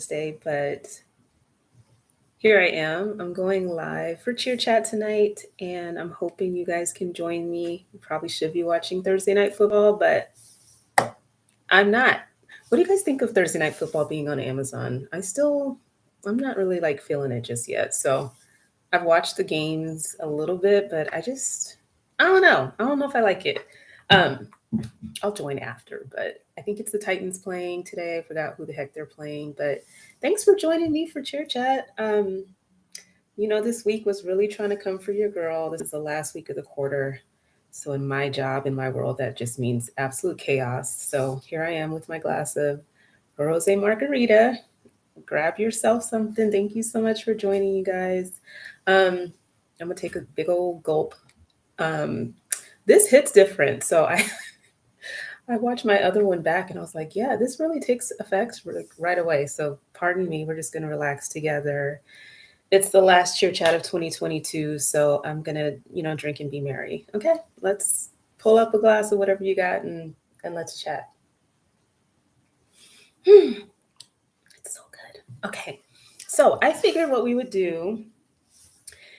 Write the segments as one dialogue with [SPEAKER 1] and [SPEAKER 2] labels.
[SPEAKER 1] Thursday, but here I am. I'm going live for Cheer Chat tonight, and I'm hoping you guys can join me. You probably should be watching Thursday Night Football, but I'm not. What do you guys think of Thursday Night Football being on Amazon? I'm not really like feeling it just yet. So I've watched the games a little bit, but I don't know. I don't know if I like it. Um, I'll join after, but I think it's the Titans playing today. I forgot who the heck they're playing, but thanks for joining me for Cheer Chat. This week was really trying to come for your girl. This is the last week of the quarter. So, in my job, in my world, that just means absolute chaos. So, here I am with my glass of Rose Margarita. Grab yourself something. Thank you so much for joining, you guys. I'm going to take a big old gulp. Um, this hits different. So, I watched my other one back and I was like, yeah, this really takes effects right away. So, pardon me, we're just going to relax together. It's the last cheer chat of 2022, so I'm gonna, drink and be merry. Okay, let's pull up a glass of whatever you got and let's chat. It's so good. Okay, so I figured what we would do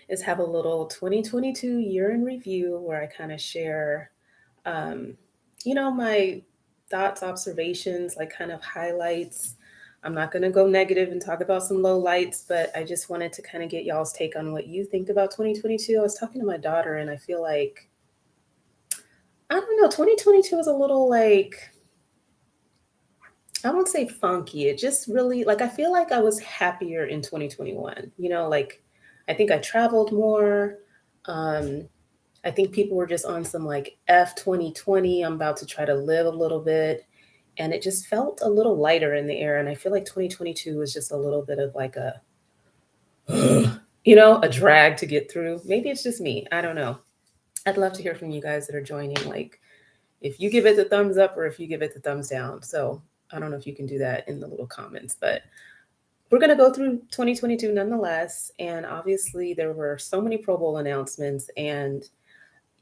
[SPEAKER 1] is have a little 2022 year in review where I kind of share, um, my thoughts, observations, like kind of highlights. I'm not going to go negative and talk about some low lights, but I just wanted to kind of get y'all's take on what you think about 2022. I was talking to my daughter and I feel like, I don't know, 2022 is a little like, I won't say funky. It just really, like, I feel like I was happier in 2021. Like, I think I traveled more. Um, I think people were just on some like F 2020. I'm about to try to live a little bit. And it just felt a little lighter in the air. And I feel like 2022 was just a little bit of like a drag to get through. Maybe it's just me. I don't know. I'd love to hear from you guys that are joining. Like, if you give it the thumbs up or if you give it the thumbs down. So I don't know if you can do that in the little comments, but we're going to go through 2022 nonetheless. And obviously, there were so many Pro Bowl announcements, and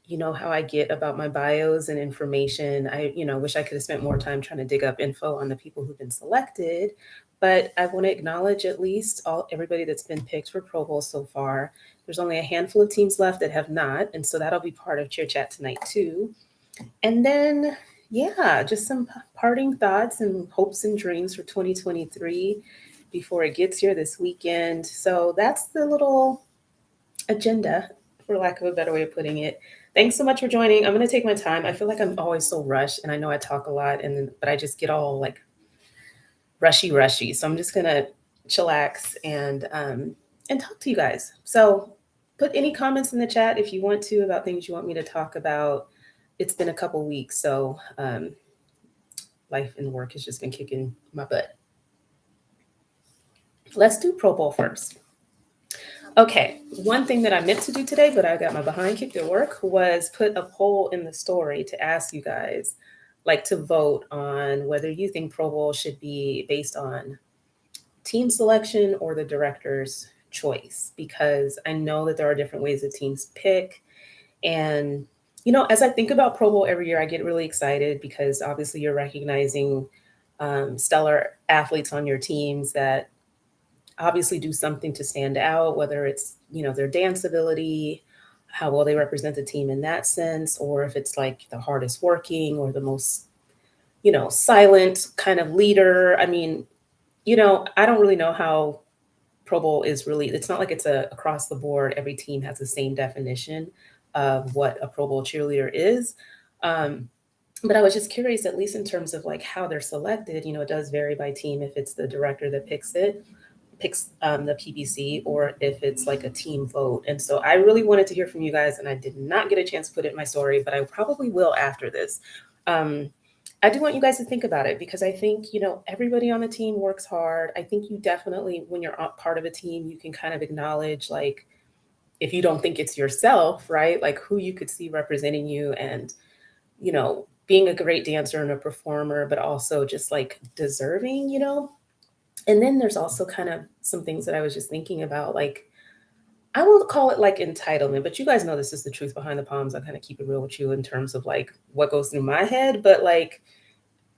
[SPEAKER 1] you know how I get about my bios and information. I wish I could have spent more time trying to dig up info on the people who've been selected, but I want to acknowledge at least everybody that's been picked for Pro Bowl so far. There's only a handful of teams left that have not, and so that'll be part of Cheer Chat tonight too. And then, yeah, just some parting thoughts and hopes and dreams for 2023 before it gets here this weekend. So that's the little agenda, for lack of a better way of putting it. Thanks so much for joining. I'm going to take my time. I feel like I'm always so rushed, and I know I talk a lot, but I just get all like rushy. So I'm just going to chillax and talk to you guys. So put any comments in the chat if you want to about things you want me to talk about. It's been a couple weeks, so life and work has just been kicking my butt. Let's do Pro Bowl first. Okay, one thing that I meant to do today, but I got my behind kicked at work, was put a poll in the story to ask you guys, like, to vote on whether you think Pro Bowl should be based on team selection or the director's choice, because I know that there are different ways that teams pick. And, as I think about Pro Bowl every year, I get really excited because obviously you're recognizing stellar athletes on your teams that obviously do something to stand out, whether it's, their dance ability, how well they represent the team in that sense, or if it's like the hardest working or the most, silent kind of leader. I mean, I don't really know how Pro Bowl is really, it's not like it's a across the board, every team has the same definition of what a Pro Bowl cheerleader is. Um, but I was just curious, at least in terms of like how they're selected, it does vary by team if it's the director that picks the PBC, or if it's like a team vote. And so I really wanted to hear from you guys, and I did not get a chance to put it in my story, but I probably will after this. Um, I do want you guys to think about it because I think, everybody on the team works hard. I think you definitely, when you're part of a team, you can kind of acknowledge, like, if you don't think it's yourself, right? Like who you could see representing you and, being a great dancer and a performer, but also just like deserving. And then there's also kind of some things that I was just thinking about, like, I won't call it like entitlement, but you guys know this is the truth behind the palms. I kind of keep it real with you in terms of like what goes through my head. But like,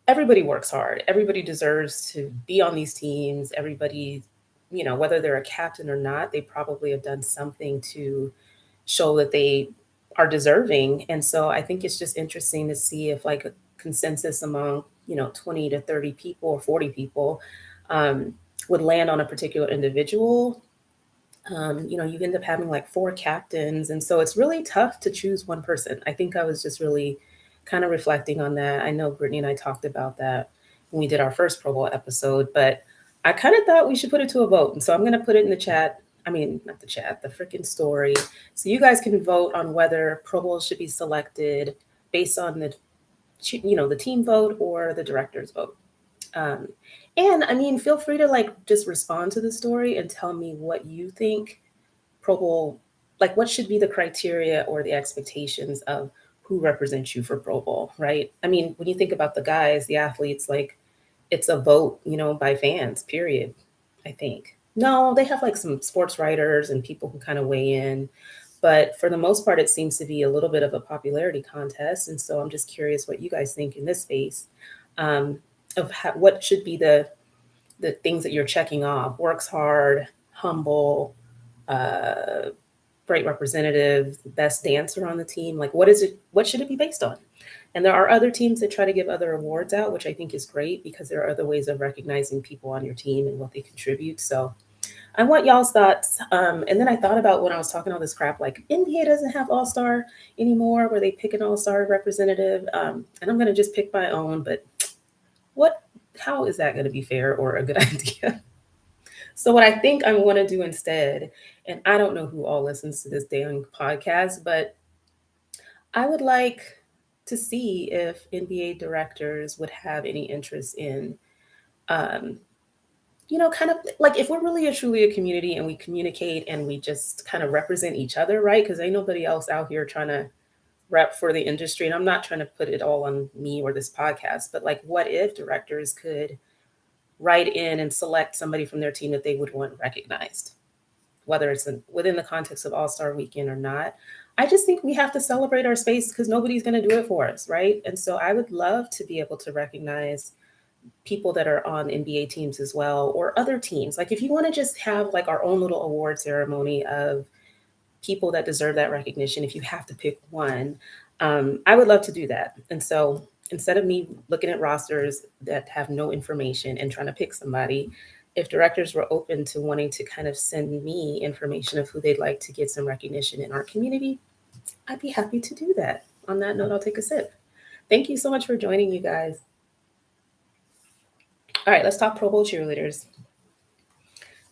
[SPEAKER 1] everybody works hard. Everybody deserves to be on these teams. Everybody, whether they're a captain or not, they probably have done something to show that they are deserving. And so I think it's just interesting to see if like a consensus among, 20 to 30 people or 40 people um, would land on a particular individual. You end up having like four captains. And so it's really tough to choose one person. I think I was just really kind of reflecting on that. I know Brittany and I talked about that when we did our first Pro Bowl episode, but I kind of thought we should put it to a vote. And so I'm going to put it in the chat. I mean, not the chat, the freaking story. So you guys can vote on whether Pro Bowl should be selected based on the team vote or the director's vote. Um, and I mean, feel free to like just respond to the story and tell me what you think Pro Bowl, like what should be the criteria or the expectations of who represents you for Pro Bowl, right? I mean, when you think about the guys, the athletes, like it's a vote, by fans, period, I think. No, they have like some sports writers and people who kind of weigh in. But for the most part, it seems to be a little bit of a popularity contest. And so I'm just curious what you guys think in this space um, of what should be the things that you're checking off. Works hard, humble, uh, great representative, best dancer on the team. Like, what is it? What should it be based on? And there are other teams that try to give other awards out, which I think is great because there are other ways of recognizing people on your team and what they contribute. So I want y'all's thoughts. And then I thought about when I was talking all this crap, like NBA doesn't have All Star anymore, where they pick an All Star representative. And I'm going to just pick my own, but what? How is that going to be fair or a good idea? So what I think I want to do instead, and I don't know who all listens to this damn podcast, but I would like to see if NBA directors would have any interest in, um, kind of like if we're really a truly a community and we communicate and we just kind of represent each other, right? Because ain't nobody else out here trying to rep for the industry. And I'm not trying to put it all on me or this podcast, but like, what if directors could write in and select somebody from their team that they would want recognized, whether it's within the context of All Star Weekend or not? I just think we have to celebrate our space because nobody's going to do it for us, right? And so I would love to be able to recognize people that are on NBA teams as well or other teams. Like if you want to just have like our own little award ceremony of people that deserve that recognition, if you have to pick one, I would love to do that. And so instead of me looking at rosters that have no information and trying to pick somebody, if directors were open to wanting to kind of send me information of who they'd like to get some recognition in our community, I'd be happy to do that. On that note, I'll take a sip. Thank you so much for joining, you guys. All right, let's talk Pro Bowl cheerleaders.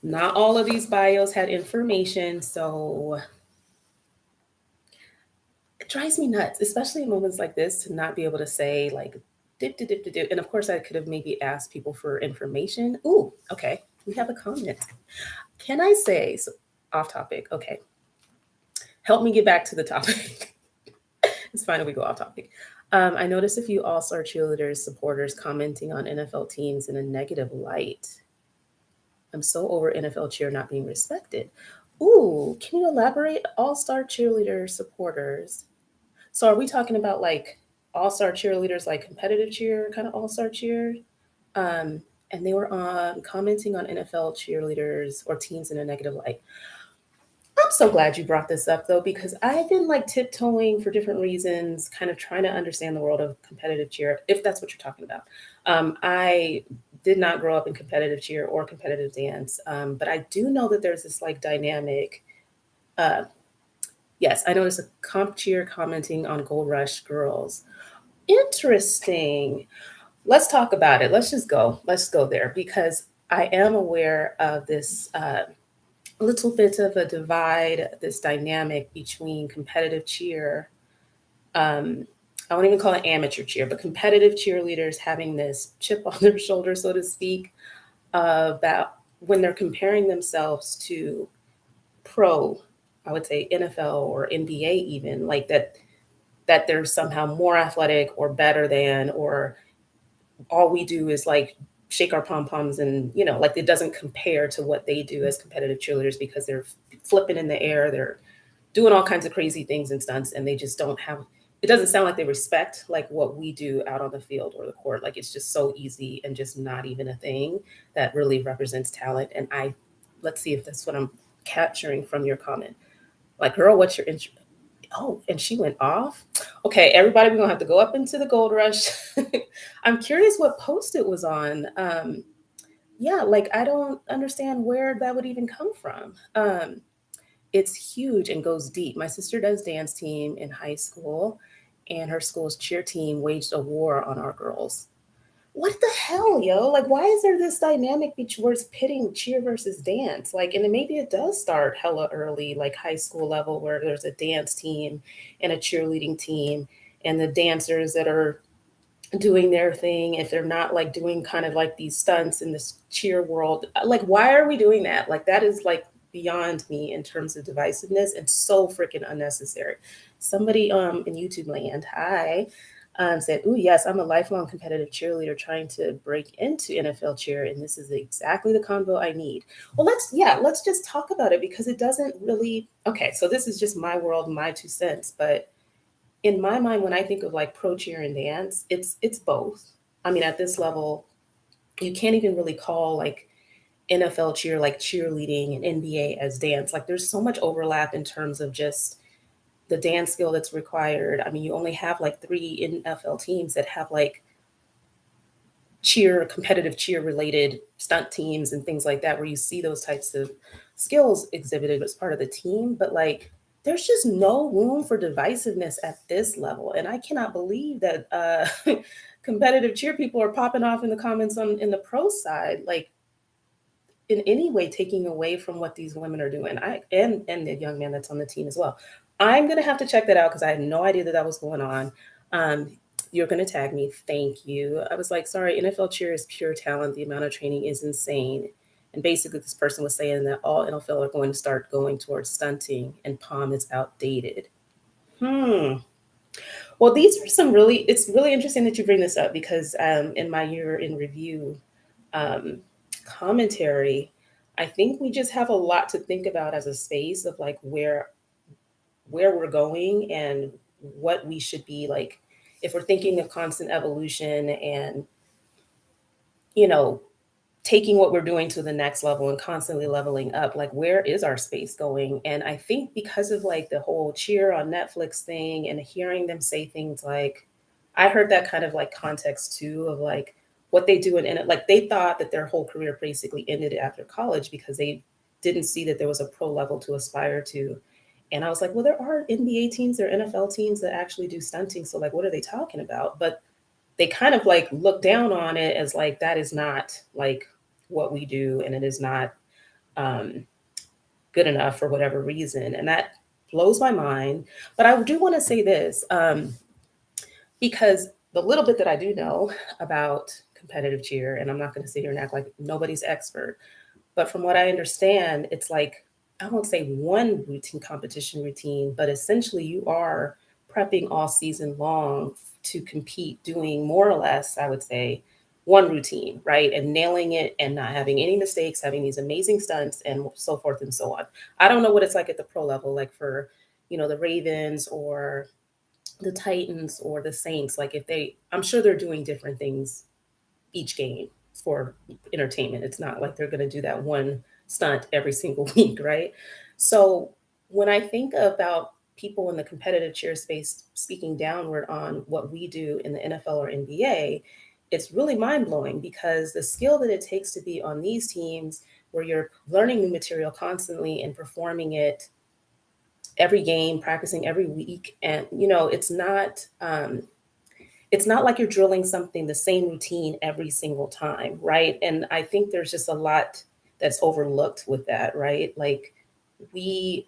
[SPEAKER 1] Not all of these bios had information, so it drives me nuts, especially in moments like this, to not be able to say like dip, dip, dip, dip, dip. And of course, I could have maybe asked people for information. Ooh, okay, we have a comment. Can I say so, off topic? Okay, help me get back to the topic. It's fine if we go off topic. I noticed a few All Star cheerleaders supporters commenting on NFL teams in a negative light. I'm so over NFL cheer not being respected. Ooh, can you elaborate? All Star cheerleader supporters. So are we talking about like All Star cheerleaders, like competitive cheer, kind of All Star cheer? Um, and they were commenting on NFL cheerleaders or teams in a negative light. I'm so glad you brought this up though, because I've been like tiptoeing for different reasons, kind of trying to understand the world of competitive cheer, if that's what you're talking about. I did not grow up in competitive cheer or competitive dance, but I do know that there's this like dynamic. Uh, yes, I noticed a comp cheer commenting on Gold Rush girls. Interesting. Let's talk about it. Let's just go. Let's go there because I am aware of this. Little bit of a divide, this dynamic between competitive cheer. Um, I won't even call it amateur cheer, but competitive cheerleaders having this chip on their shoulder, so to speak, about when they're comparing themselves to pro, I would say NFL or NBA, even like that they're somehow more athletic or better than, or all we do is like shake our pom poms and like it doesn't compare to what they do as competitive cheerleaders because they're flipping in the air, they're doing all kinds of crazy things and stunts, and they just don't have it doesn't sound like they respect like what we do out on the field or the court. Like it's just so easy and just not even a thing that really represents talent. And I, let's see if that's what I'm capturing from your comment. Like, girl, what's your interest? Oh, and she went off. Okay, everybody, we're gonna have to go up into the gold rush. I'm curious what post it was on. Yeah, like I don't understand where that would even come from. It's huge and goes deep. My sister does dance team in high school, and her school's cheer team waged a war on our girls. What the hell, yo? Like, why is there this dynamic where it's pitting cheer versus dance? Like, and then maybe it does start hella early, like high school level, where there's a dance team and a cheerleading team, and the dancers that are doing their thing, if they're not like doing kind of like these stunts in this cheer world, like why are we doing that? Like that is like beyond me in terms of divisiveness and so freaking unnecessary. Somebody in YouTube land, hi, said, "Ooh, yes, I'm a lifelong competitive cheerleader trying to break into NFL cheer, and this is exactly the convo I need." Well, let's just talk about it because it doesn't really. Okay, so this is just my world, my 2 cents, but in my mind, when I think of like pro cheer and dance, it's both. I mean, at this level, you can't even really call like NFL cheer like cheerleading and NBA as dance. Like there's so much overlap in terms of just the dance skill that's required. I mean, you only have like 3 NFL teams that have like cheer, competitive cheer related stunt teams and things like that, where you see those types of skills exhibited as part of the team. But like, there's just no room for divisiveness at this level. And I cannot believe that competitive cheer people are popping off in the comments on in the pro side, like in any way taking away from what these women are doing. And the young man that's on the team as well. I'm gonna have to check that out because I had no idea that that was going on. Um, you're gonna tag me, thank you. I was like, sorry, NFL cheer is pure talent. The amount of training is insane. And basically, this person was saying that all NFL are going to start going towards stunting, and palm is outdated. Hmm. Well, these are some really. It's really interesting that you bring this up because in my year in review um, commentary, I think we just have a lot to think about as a space of like where we're going and what we should be like if we're thinking of constant evolution and you know taking what we're doing to the next level and constantly leveling up, like where is our space going? And I think because of like the whole cheer on Netflix thing and hearing them say things like, I heard that kind of like context too of like what they do in it, like they thought that their whole career basically ended after college because they didn't see that there was a pro level to aspire to. And I was like, well, there are NBA teams, there are NFL teams that actually do stunting, so like what are they talking about? But they kind of like look down on it as like that is not like what we do and it is not um, good enough for whatever reason, and that blows my mind. But I do want to say this because the little bit that I do know about competitive cheer, and I'm not going to sit here and act like nobody's expert, but from what I understand, it's like I won't say one routine competition routine, but essentially you are prepping all season long to compete, doing more or less, I would say, one routine, right? And nailing it and not having any mistakes, having these amazing stunts and so forth and so on. I don't know what it's like at the pro level, like for, the Ravens or the Titans or the Saints. Like if they, I'm sure they're doing different things each game for entertainment. It's not like they're going to do that one stunt every single week, right? So when I think about people in the competitive cheer space speaking downward on what we do in the NFL or NBA, it's really mind blowing because the skill that it takes to be on these teams where you're learning new material constantly and performing it every game, practicing every week, and it's not like you're drilling something the same routine every single time, right? And I think there's just a lot that's overlooked with that, right? Like we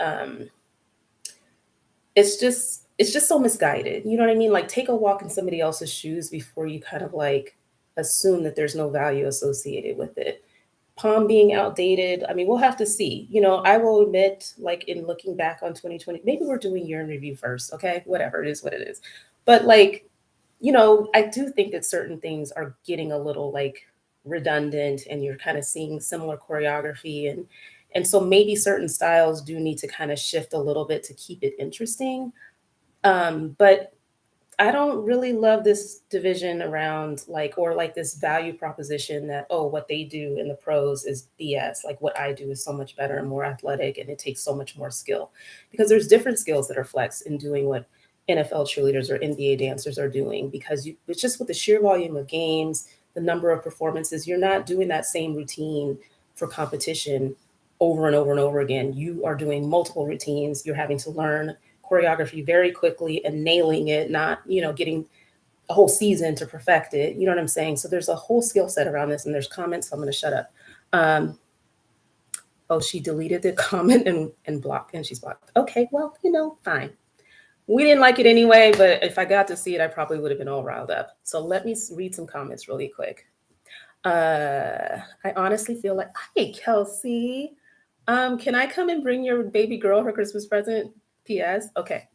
[SPEAKER 1] it's just so misguided. You know what I mean? Like take a walk in somebody else's shoes before you kind of like assume that there's no value associated with it. Palm being outdated, I mean, we'll have to see. I will admit, like in looking back on 2020, maybe we're doing year in review first, okay? Whatever, it is what it is. But like I do think that certain things are getting a little like redundant and you're kind of seeing similar choreography and so maybe certain styles do need to kind of shift a little bit to keep it interesting. But I don't really love this division around like, or like this value proposition that, oh, what they do in the pros is BS. Like what I do is so much better and more athletic and it takes so much more skill. Because there's different skills that are flexed in doing what NFL cheerleaders or NBA dancers are doing. Because it's just with the sheer volume of games, the number of performances, you're not doing that same routine for competition over and over and over again. You are doing multiple routines. You're having to learn choreography very quickly and nailing it, not, getting a whole season to perfect it. You know what I'm saying? So there's a whole skill set around this, and there's comments. So I'm going to shut up. Um, oh, she deleted the comment and blocked, and she's blocked. Okay, well, fine. We didn't like it anyway, but if I got to see it, I probably would have been all riled up. So let me read some comments really quick. I honestly feel like, hey, Kelsey, can I come and bring your baby girl her Christmas present? P.S. Okay.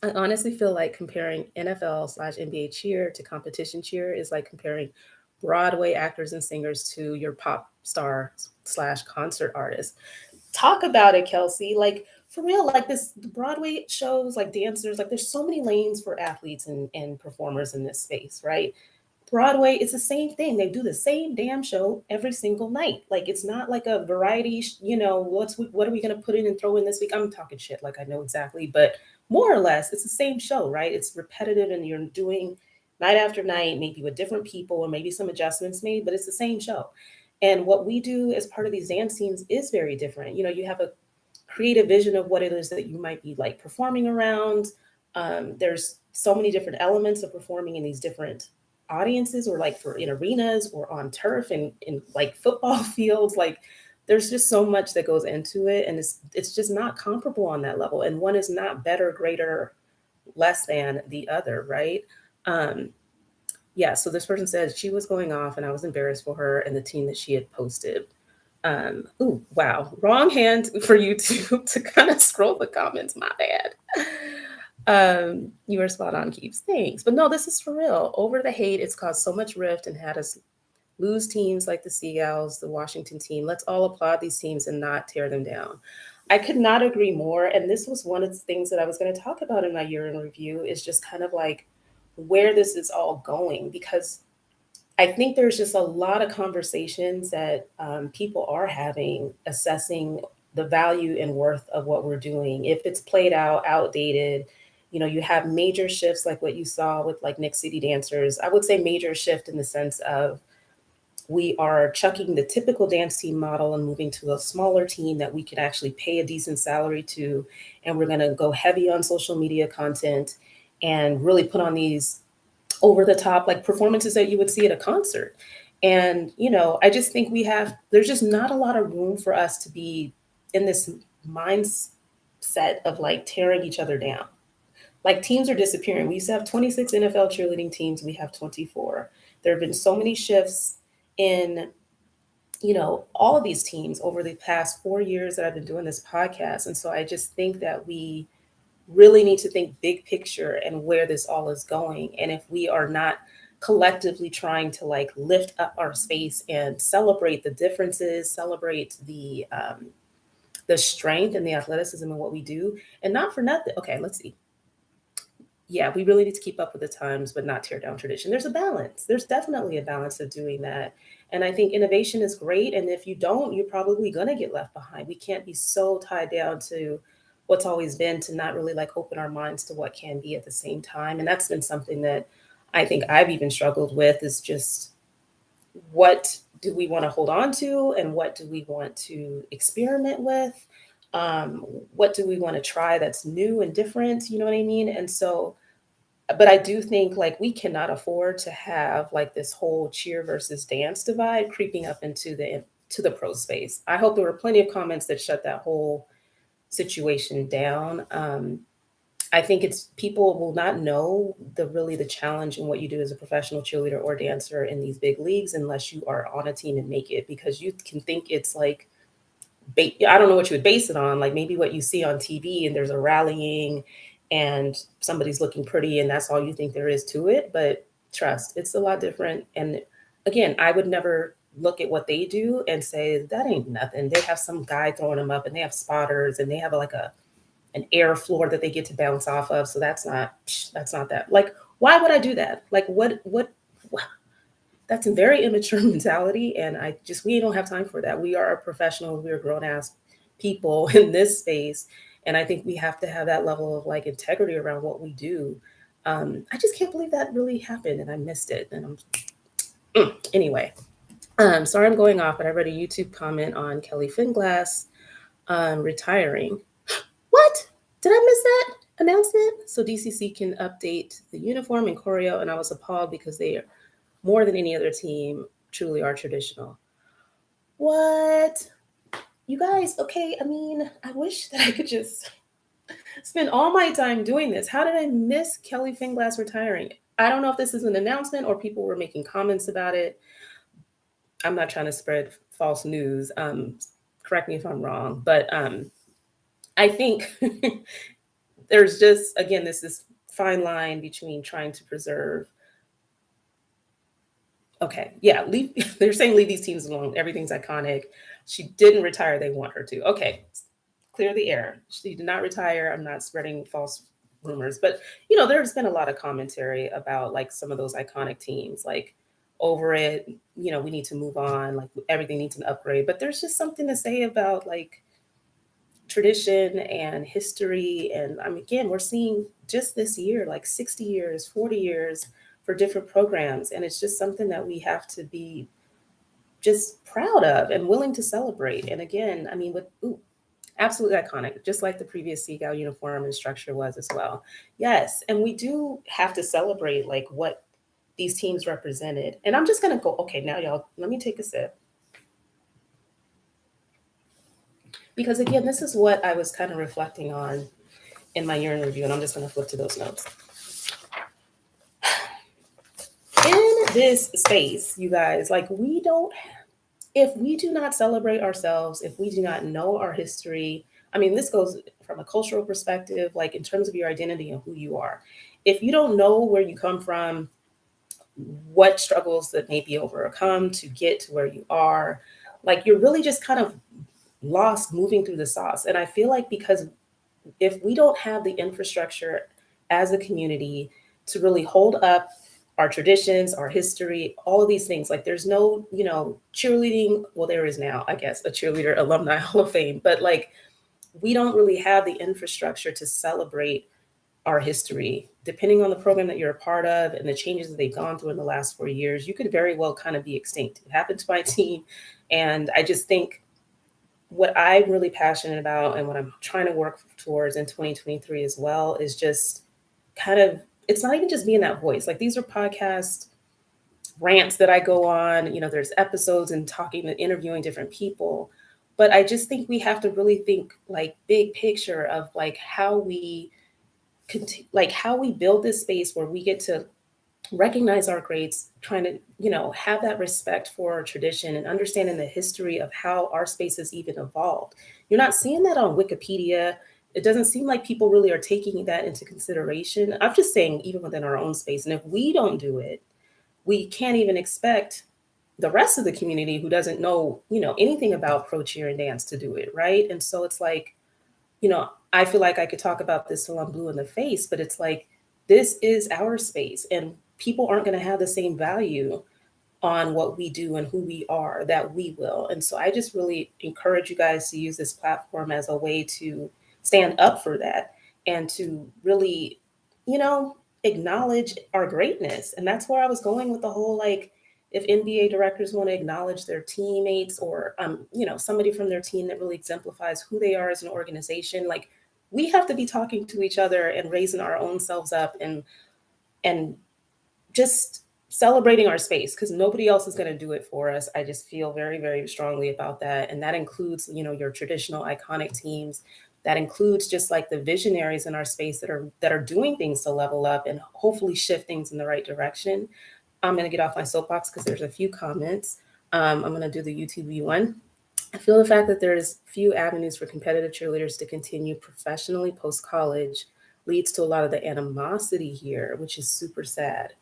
[SPEAKER 1] I honestly feel like comparing NFL/NBA cheer to competition cheer is like comparing Broadway actors and singers to your pop star/concert artist. Talk about it, Kelsey. Like for real, like this Broadway shows, like dancers, like there's so many lanes for athletes and performers in this space, right? Broadway, it's the same thing. They do the same damn show every single night. Like it's not like a variety, what are we going to put in and throw in this week? I'm talking shit like I know exactly, but more or less it's the same show, right? It's repetitive and you're doing night after night, maybe with different people or maybe some adjustments made, but it's the same show. And what we do as part of these dance teams is very different. You have a create a vision of what it is that you might be like performing around. There's so many different elements of performing in these different audiences, or like for in arenas or on turf and in like football fields. Like there's just so much that goes into it, and it's just not comparable on that level. And one is not better, greater, less than the other, right? Um, yeah. So this person said she was going off, and I was embarrassed for her and the team that she had posted. Ooh, wow. Wrong hand for YouTube to kind of scroll the comments. My bad. You were spot on, Keeps. Thanks. But no, this is for real. Over the hate, it's caused so much rift and had us lose teams like the Seagulls, the Washington team. Let's all applaud these teams and not tear them down. I could not agree more. And this was one of the things that I was going to talk about in my year in review, is just kind of like where this is all going, because I think there's just a lot of conversations that people are having, assessing the value and worth of what we're doing. If it's played out, outdated, you have major shifts like what you saw with like Nick City Dancers. I would say major shift in the sense of we are chucking the typical dance team model and moving to a smaller team that we can actually pay a decent salary to. And we're going to go heavy on social media content and really put on these over the top like performances that you would see at a concert. And I just think there's just not a lot of room for us to be in this mindset of like tearing each other down. Like teams are disappearing. We used to have 26 NFL cheerleading teams, we have 24. There have been so many shifts in all of these teams over the past 4 years that I've been doing this podcast. And so I just think that we really need to think big picture and where this all is going. And if we are not collectively trying to like lift up our space and celebrate the differences, celebrate the strength and the athleticism in what we do, and not for nothing. Okay, let's see. Yeah, we really need to keep up with the times, but not tear down tradition. There's a balance. There's definitely a balance of doing that. And I think innovation is great. And if you don't, you're probably going to get left behind. We can't be so tied down to what's always been to not really like open our minds to what can be at the same time. And that's been something that I think I've even struggled with, is just what do we want to hold on to and what do we want to experiment with? What do we want to try that's new and different? You know what I mean? And so, but I do think like we cannot afford to have like this whole cheer versus dance divide creeping up into the pro space. I hope there were plenty of comments that shut that whole situation down. I think it's people will not know the challenge in what you do as a professional cheerleader or dancer in these big leagues unless you are on a team and make it, because you can think it's like I don't know what you would base it on, like maybe what you see on TV and there's a rallying and somebody's looking pretty and that's all you think there is to it. But trust, it's a lot different. And again, I would never look at what they do and say that ain't nothing. They have some guy throwing them up and they have spotters and they have like an air floor that they get to bounce off of. So that's not that. Like Why would I do that? Like, that's a very immature mentality. And we don't have time for that. We are professionals, we are grown ass people in this space. And I think we have to have that level of like integrity around what we do. I just can't believe that really happened and I missed it. And anyway, sorry I'm going off, but I read a YouTube comment on Kelly Finglass retiring. What? Did I miss that announcement? So DCC can update the uniform and choreo, and I was appalled because they are more than any other team truly are traditional. What? You guys, okay, I mean, I wish that I could just spend all my time doing this. How did I miss Kelly Finglass retiring? I don't know if this is an announcement or people were making comments about it. I'm not trying to spread false news. Correct me if I'm wrong, but I think there's just, again, this fine line between trying to preserve. Okay, yeah, leave. They're saying leave these teams alone. Everything's iconic. She didn't retire. They want her to. Okay, clear the air. She did not retire. I'm not spreading false rumors, but there's been a lot of commentary about like some of those iconic teams, like over it. We need to move on. Like everything needs an upgrade. But there's just something to say about like tradition and history. And again, we're seeing just this year, like 60 years, 40 years for different programs. And it's just something that we have to be just proud of and willing to celebrate. And again, absolutely iconic, just like the previous Seagal uniform and structure was as well. Yes, and we do have to celebrate like what these teams represented. And I'm just gonna go, okay, now y'all, let me take a sip. Because again, this is what I was kind of reflecting on in my year in review, and I'm just gonna flip to those notes. In this space, you guys, like if we do not celebrate ourselves, if we do not know our history, this goes from a cultural perspective, like in terms of your identity and who you are. If you don't know where you come from, what struggles that may be overcome to get to where you are, like you're really just kind of lost moving through the sauce. And I feel like because if we don't have the infrastructure as a community to really hold up our traditions, our history, all of these things. Like there's no, cheerleading. Well, there is now, I guess, a cheerleader alumni hall of fame, but like we don't really have the infrastructure to celebrate our history. Depending on the program that you're a part of and the changes that they've gone through in the last 4 years, you could very well kind of be extinct. It happened to my team. And I just think what I'm really passionate about and what I'm trying to work towards in 2023 as well is just kind of, it's not even just being that voice. Like these are podcast rants that I go on, there's episodes and talking and interviewing different people. But I just think we have to really think like big picture of like how we how we build this space where we get to recognize our greats, trying to, have that respect for our tradition and understanding the history of how our spaces even evolved. You're not seeing that on Wikipedia. It doesn't seem like people really are taking that into consideration. I'm just saying, even within our own space. And if we don't do it, we can't even expect the rest of the community who doesn't know, anything about pro cheer and dance to do it, right? And so it's like, I feel like I could talk about this till I'm blue in the face, but it's like, this is our space and people aren't going to have the same value on what we do and who we are that we will. And so I just really encourage you guys to use this platform as a way to stand up for that and to really, acknowledge our greatness. And that's where I was going with the whole like, if NBA directors want to acknowledge their teammates or somebody from their team that really exemplifies who they are as an organization, like we have to be talking to each other and raising our own selves up and just celebrating our space because nobody else is going to do it for us. I just feel very, very strongly about that. And that includes, your traditional iconic teams. That includes just like the visionaries in our space that are doing things to level up and hopefully shift things in the right direction. I'm going to get off my soapbox because there's a few comments. I'm going to do the YouTube one. I feel the fact that there's few avenues for competitive cheerleaders to continue professionally post-college leads to a lot of the animosity here, which is super sad.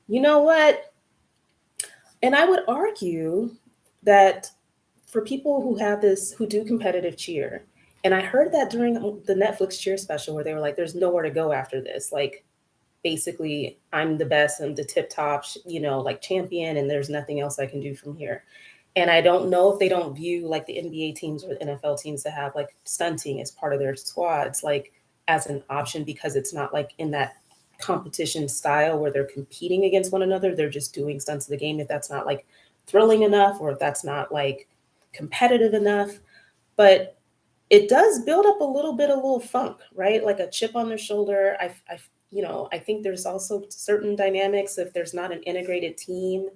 [SPEAKER 1] You know what? And I would argue that for people who do competitive cheer, and I heard that during the Netflix cheer special where they were like, there's nowhere to go after this. Like, basically I'm the best, I'm the tip top, like champion, and there's nothing else I can do from here. And I don't know if they don't view like the NBA teams or the NFL teams that have like stunting as part of their squads, like as an option because it's not like in that competition style where they're competing against one another. They're just doing stunts of the game if that's not like thrilling enough or if that's not like competitive enough. But it does build up a little funk, right? Like a chip on their shoulder. I think there's also certain dynamics if there's not an integrated team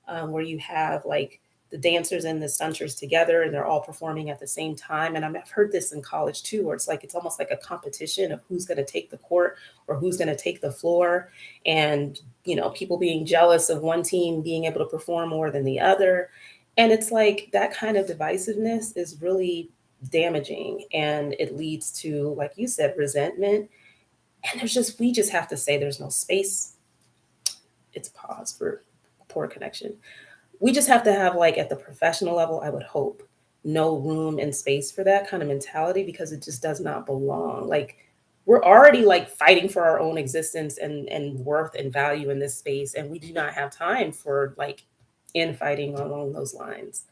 [SPEAKER 1] where you have like the dancers and the stunters together and they're all performing at the same time. And I've heard this in college too, where it's like it's almost like a competition of who's going to take the court or who's going to take the floor, and people being jealous of one team being able to perform more than the other. And it's like that kind of divisiveness is really damaging, and it leads to, like you said, resentment. And we just have to say there's no space. It's pause for poor connection. We just have to have, like, at the professional level, I would hope, no room and space for that kind of mentality because it just does not belong. Like, we're already like fighting for our own existence and worth and value in this space, and we do not have time for like infighting along those lines.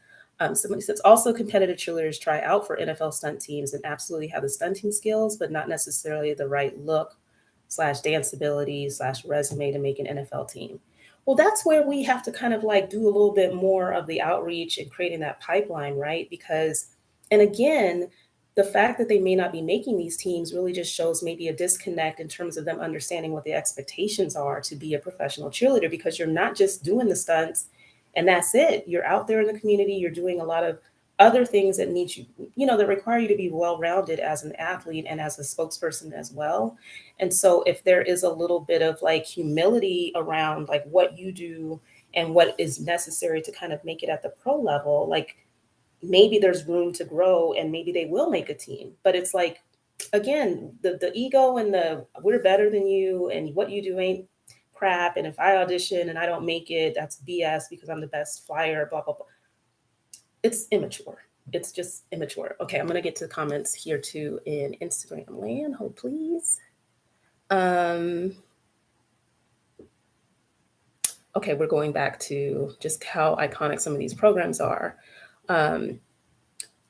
[SPEAKER 1] Somebody says also competitive cheerleaders try out for NFL stunt teams and absolutely have the stunting skills, but not necessarily the right look slash dance ability slash resume to make an NFL team. Well, that's where we have to kind of like do a little bit more of the outreach and creating that pipeline, right? Because, and again, the fact that they may not be making these teams really just shows maybe a disconnect in terms of them understanding what the expectations are to be a professional cheerleader, because you're not just doing the stunts and that's it. You're out there in the community, you're doing a lot of other things that need you, that require you to be well rounded as an athlete and as a spokesperson as well. And so if there is a little bit of like humility around like what you do and what is necessary to kind of make it at the pro level, like maybe there's room to grow and maybe they will make a team. But it's like, again, the ego and the we're better than you and what you do ain't crap. And if I audition and I don't make it, that's BS because I'm the best flyer, blah, blah, blah. It's immature. It's just immature. Okay, I'm gonna get to the comments here too in Instagram land. Hold please. Okay, we're going back to just how iconic some of these programs are.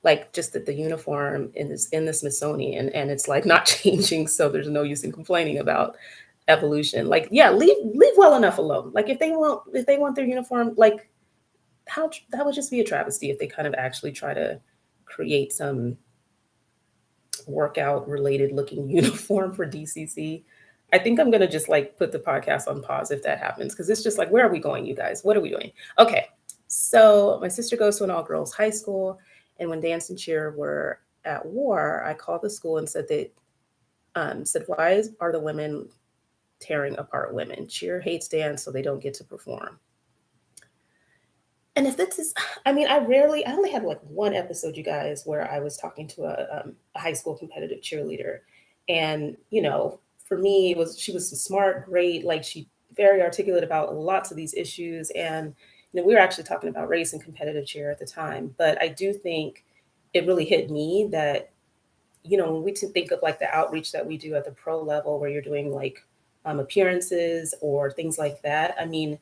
[SPEAKER 1] Like just that the uniform in the Smithsonian and it's like not changing, so there's no use in complaining about evolution. Like, yeah, leave well enough alone. Like if they want their uniform, like how that would just be a travesty if they kind of actually try to create some workout related looking uniform for DCC. I think I'm gonna just like put the podcast on pause if that happens because it's just like, where are we going, you guys? What are we doing? Okay, so my sister goes to an all girls high school, and when dance and cheer were at war, I called the school and said why are the women tearing apart women? Cheer hates dance, so they don't get to perform. And if this is, I mean, I only had like one episode, you guys, where I was talking to a high school competitive cheerleader. And, for me, she was smart, great, like she very articulate about lots of these issues. And, we were actually talking about race and competitive cheer at the time. But I do think it really hit me that, when we think of like the outreach that we do at the pro level where you're doing like appearances or things like that. I mean,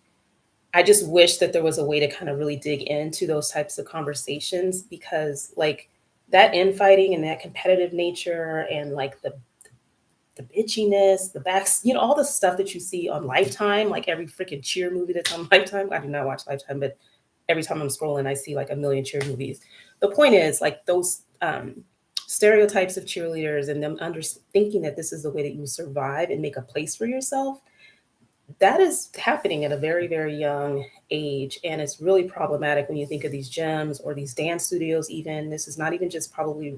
[SPEAKER 1] I just wish that there was a way to kind of really dig into those types of conversations because like that infighting and that competitive nature and like the bitchiness, the backs, all the stuff that you see on Lifetime, like every freaking cheer movie that's on Lifetime. I do not watch Lifetime, but every time I'm scrolling, I see like a million cheer movies. The point is like those stereotypes of cheerleaders and them thinking that this is the way that you survive and make a place for yourself, that is happening at a very, very young age. And it's really problematic when you think of these gyms or these dance studios, even. This is not even just probably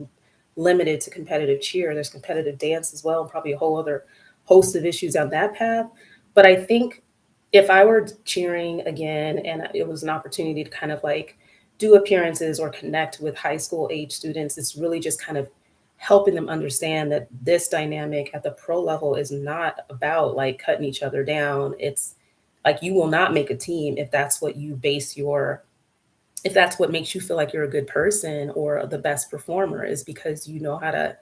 [SPEAKER 1] limited to competitive cheer. There's competitive dance as well, and probably a whole other host of issues on that path. But I think if I were cheering again and it was an opportunity to kind of like do appearances or connect with high school age students, it's really just kind of helping them understand that this dynamic at the pro level is not about like cutting each other down. It's like you will not make a team if that's what you base if that's what makes you feel like you're a good person or the best performer is because you know how to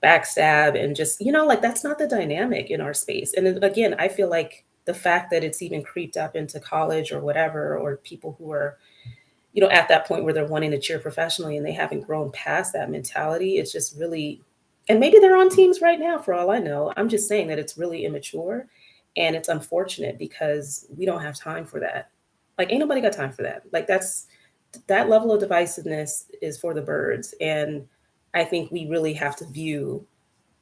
[SPEAKER 1] backstab and just, like that's not the dynamic in our space. And then, again, I feel like the fact that it's even creeped up into college or whatever, or people who are, at that point where they're wanting to cheer professionally and they haven't grown past that mentality, it's just really, and maybe they're on teams right now for all I know. I'm just saying that it's really immature and it's unfortunate because we don't have time for that. Like, ain't nobody got time for that. Like, that level of divisiveness is for the birds. And I think we really have to view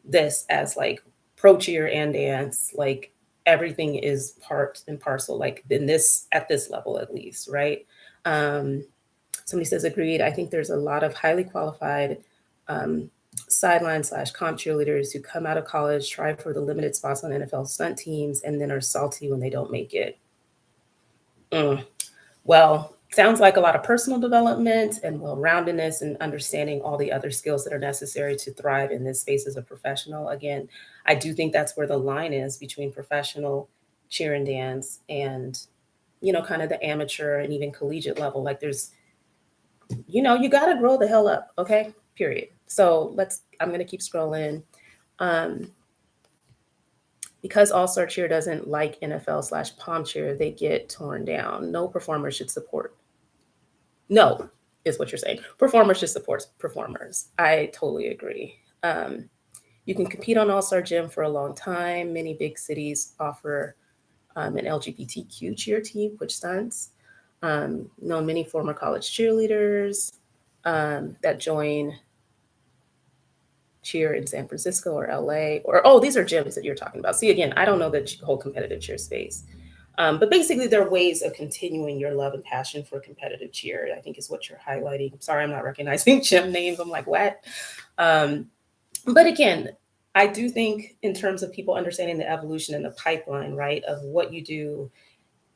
[SPEAKER 1] this as like pro cheer and dance, like everything is part and parcel, like in this, at this level at least, right? um Somebody says agreed. I think there's a lot of highly qualified um sideline slash comp cheerleaders who come out of college, try for the limited spots on NFL stunt teams, and then are salty when they don't make it. Mm. Well, sounds like a lot of personal development and well-roundedness and understanding all the other skills that are necessary to thrive in this space as a professional. Again, I do think that's where the line is between professional cheer and dance and, kind of the amateur and even collegiate level. Like there's, you got to grow the hell up. Okay. Period. So I'm going to keep scrolling. Um, because All Star Cheer doesn't like NFL slash pom cheer, they get torn down. No performer should support. No, is what you're saying. Performers should support performers. I totally agree. You can compete on All Star Gym for a long time. Many big cities offer an LGBTQ cheer team, which stunts. Know many former college cheerleaders that join cheer in San Francisco or LA, or oh, these are gyms that you're talking about. See, again, I don't know the whole competitive cheer space. But basically, there are ways of continuing your love and passion for competitive cheer, I think is what you're highlighting. I'm sorry, I'm not recognizing gym names. I'm like, what? Um, but again, I do think in terms of people understanding the evolution and the pipeline, right, of what you do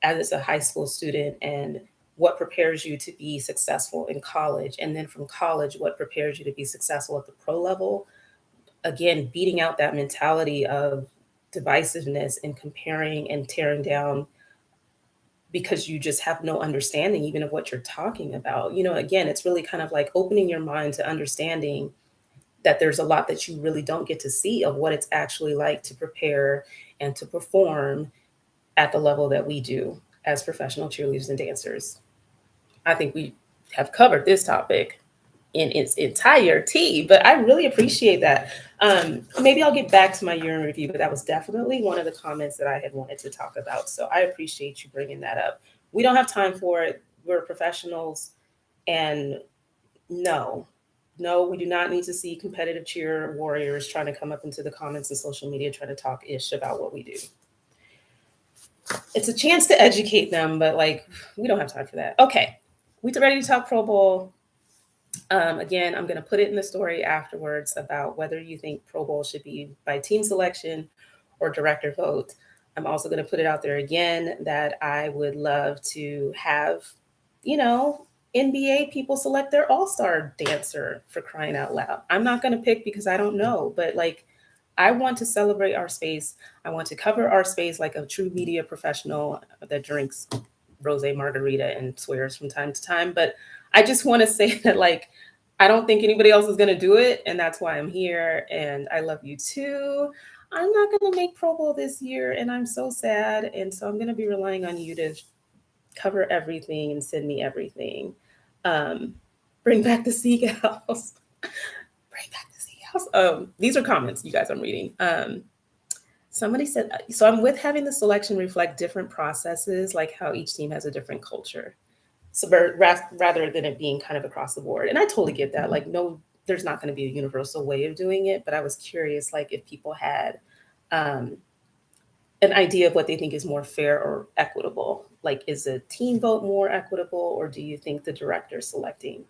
[SPEAKER 1] as a high school student and what prepares you to be successful in college. And then from college, what prepares you to be successful at the pro level. Again, beating out that mentality of divisiveness and comparing and tearing down because you just have no understanding even of what you're talking about. Again, it's really kind of like opening your mind to understanding that there's a lot that you really don't get to see of what it's actually like to prepare and to perform at the level that we do as professional cheerleaders and dancers. I think we have covered this topic in its entirety, but I really appreciate that. Maybe I'll get back to my year in review, but that was definitely one of the comments that I had wanted to talk about. So I appreciate you bringing that up. We don't have time for it. We're professionals. And no, no, we do not need to see competitive cheer warriors trying to come up into the comments and social media trying to talk ish about what we do. It's a chance to educate them, but like, we don't have time for that. Okay, we ready to talk Pro Bowl. Again, I'm going to put it in the story afterwards about whether you think Pro Bowl should be by team selection or director vote. I'm also going to put it out there again that I would love to have, you know, NBA people select their all-star dancer, for crying out loud. I'm not going to pick because I don't know, but like, I want to celebrate our space. I want to cover our space like a true media professional that drinks rosé margarita and swears from time to time. But I just want to say that, like, I don't think anybody else is going to do it. And that's why I'm here. And I love you too. I'm not going to make Pro Bowl this year. And I'm so sad. And so I'm going to be relying on you to cover everything and send me everything. Um, bring back the seagulls. Bring back the seagulls. These are comments, you guys, I'm reading. Somebody said, so I'm with having the selection reflect different processes, like how each team has a different culture. So rather than it being kind of across the board. And I totally get that. Like, no, there's not going to be a universal way of doing it. But I was curious, like, if people had um, an idea of what they think is more fair or equitable. Like, is a team vote more equitable, or do you think the director selecting,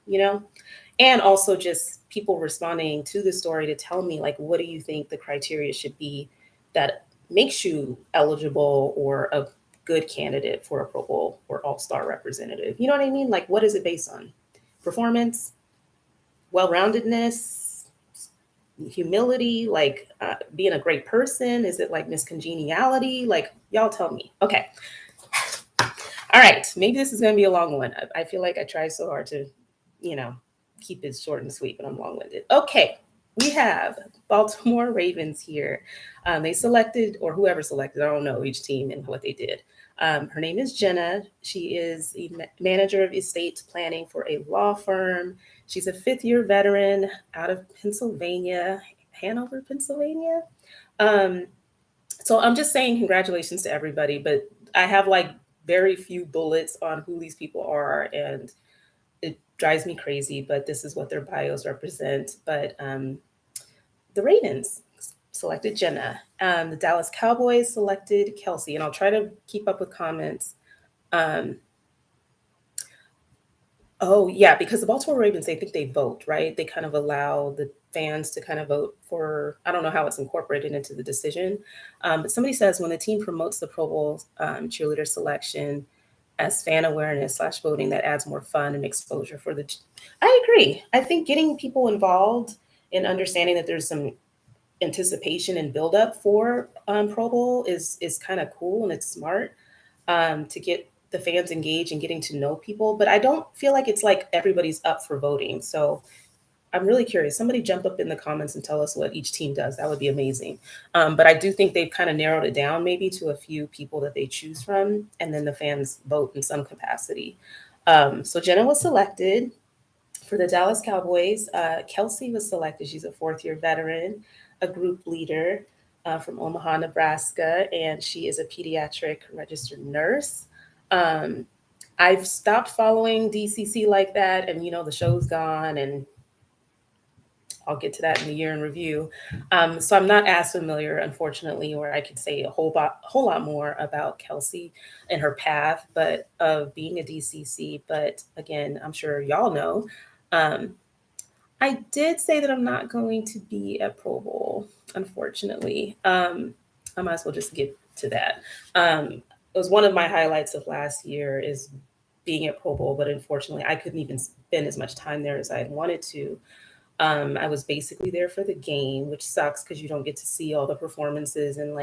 [SPEAKER 1] And also just people responding to the story to tell me, like, what do you think the criteria should be that makes you eligible or a good candidate for a Pro Bowl or All-Star representative? You know what I mean? Like, what is it based on? Performance, well-roundedness, humility, like being a great person? Is it like miscongeniality? Like, y'all tell me. Okay. All right. Maybe this is going to be a long one. I feel like I tried so hard to, keep it short and sweet, but I'm long-winded. Okay. we have Baltimore Ravens here. They selected, or whoever selected, I don't know each team and what they did. Her name is Jenna. She is a manager of estate planning for a law firm. She's a fifth-year veteran out of Pennsylvania, Hanover, Pennsylvania. Um, so I'm just saying congratulations to everybody, but I have like very few bullets on who these people are, and it drives me crazy, but this is what their bios represent. But the Ravens selected Jenna. The Dallas Cowboys selected Kelsey, and I'll try to keep up with comments. Um, oh yeah, because the Baltimore Ravens, they think they vote, right? They kind of allow the fans to kind of vote for. I don't know how it's incorporated into the decision, but somebody says when the team promotes the Pro Bowl cheerleader selection as fan awareness slash voting, that adds more fun and exposure for the. I agree. I think getting people involved and understanding that there's some anticipation and build up for Pro Bowl is kind of cool, and it's smart to get the fans engaged and getting to know people. But I don't feel like it's like everybody's up for voting. So I'm really curious. Somebody jump up in the comments and tell us what each team does. That would be amazing. But I do think they've kind of narrowed it down maybe to a few people that they choose from, and then the fans vote in some capacity. So Jenna was selected for the Dallas Cowboys. Kelsey was selected. She's a fourth-year veteran, a group leader from Omaha, Nebraska, and she is a pediatric registered nurse. Um, I've stopped following DCC like that, and the show's gone, and I'll get to that in the year in review. So I'm not as familiar, unfortunately, or I could say whole lot more about Kelsey and her path, but of being a DCC. But again, I'm sure y'all know. Um, I did say that I'm not going to be at Pro Bowl, unfortunately. I might as well just get to that. It was one of my highlights of last year is being at Pro Bowl, but unfortunately, I couldn't even spend as much time there as I had wanted to. I was basically there for the game, which sucks because you don't get to see all the performances and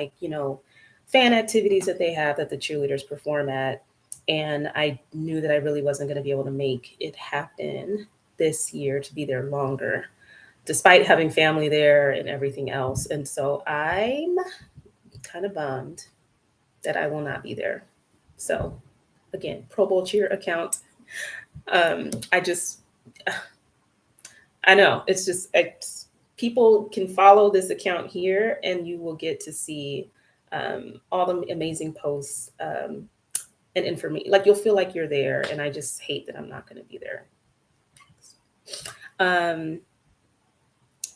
[SPEAKER 1] fan activities that they have that the cheerleaders perform at. And I knew that I really wasn't going to be able to make it happen this year to be there longer, despite having family there and everything else. And so I'm kind of bummed that I will not be there. So again, Pro Bowl cheer account. I just I know people can follow this account here, and you will get to see all the amazing posts and information. Like you'll feel like you're there, and I just hate that I'm not going to be there. Um,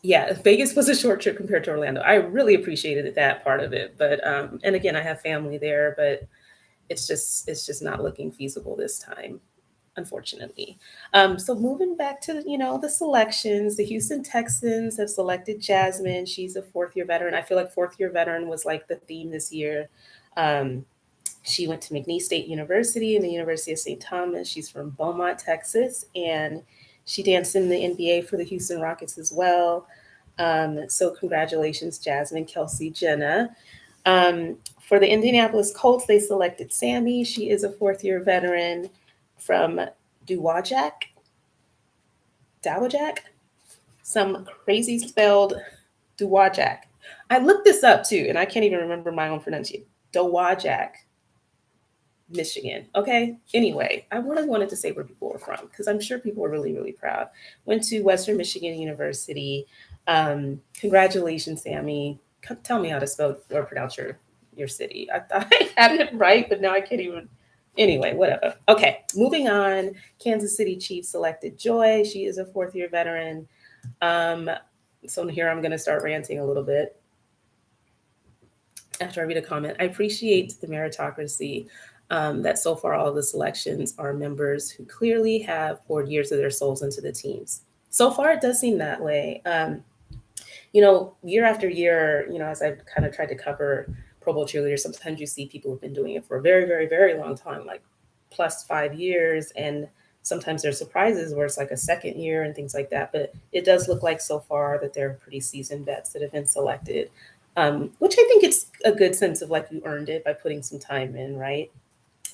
[SPEAKER 1] yeah, Vegas was a short trip compared to Orlando. I really appreciated that part of it, but and again, I have family there, but it's just not looking feasible this time, unfortunately. So moving back to the selections, the Houston Texans have selected Jasmine. She's a fourth-year veteran. I feel like fourth-year veteran was like the theme this year. Um, she went to McNeese State University and the University of St. Thomas. She's from Beaumont, Texas, and she danced in the NBA for the Houston Rockets as well. So congratulations, Jasmine, Kelsey, Jenna. For the Indianapolis Colts, they selected Sammy. She is a fourth-year veteran from Dowagiac, Dowagiac, some crazy spelled Dowagiac. I looked this up too, and I can't even remember my own pronunciation. Dowagiac, Michigan. Okay. Anyway, I really wanted to say where people were from because I'm sure people were really, really proud. Went to Western Michigan University. Congratulations, Sammy. Tell me how to spell or pronounce your city. I thought I had it right, but now I can't even. Anyway, whatever. Okay, moving on. Kansas City Chiefs selected Joy. She is a fourth-year veteran. Um, so here I'm going to start ranting a little bit after I read a comment. I appreciate the meritocracy that so far all of the selections are members who clearly have poured years of their souls into the teams. So far, it does seem that way. Year after year, as I've kind of tried to cover Pro Bowl cheerleaders, sometimes you see people who've been doing it for a very, very, very long time, like plus 5 years. And sometimes there's surprises where it's like a second year and things like that. But it does look like so far that they're pretty seasoned vets that have been selected, which I think it's a good sense of like you earned it by putting some time in, right?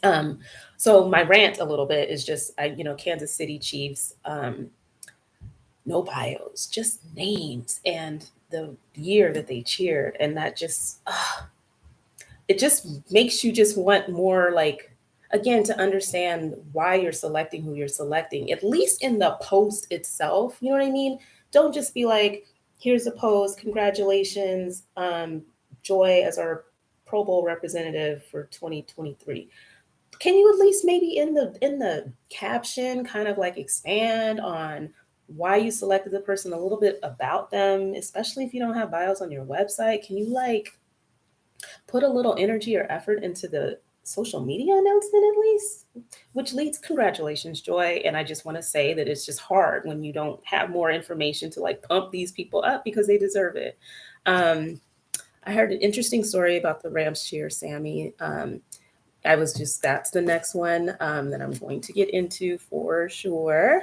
[SPEAKER 1] Um, so my rant a little bit is just, Kansas City Chiefs. no bios, just names and the year that they cheered. And that just, it just makes you just want more, like, again, to understand why you're selecting who you're selecting, at least in the post itself. You know what I mean? Don't just be like, here's a post, congratulations, Joy as our Pro Bowl representative for 2023. Can you at least maybe in the caption kind of like expand on why you selected the person, a little bit about them, especially if you don't have bios on your website? Can you like put a little energy or effort into the social media announcement at least? Which leads, congratulations, Joy. And I just want to say that it's just hard when you don't have more information to like pump these people up because they deserve it. Um, I heard an interesting story about the Rams cheer, Sammy. I was just, that's the next one that I'm going to get into for sure.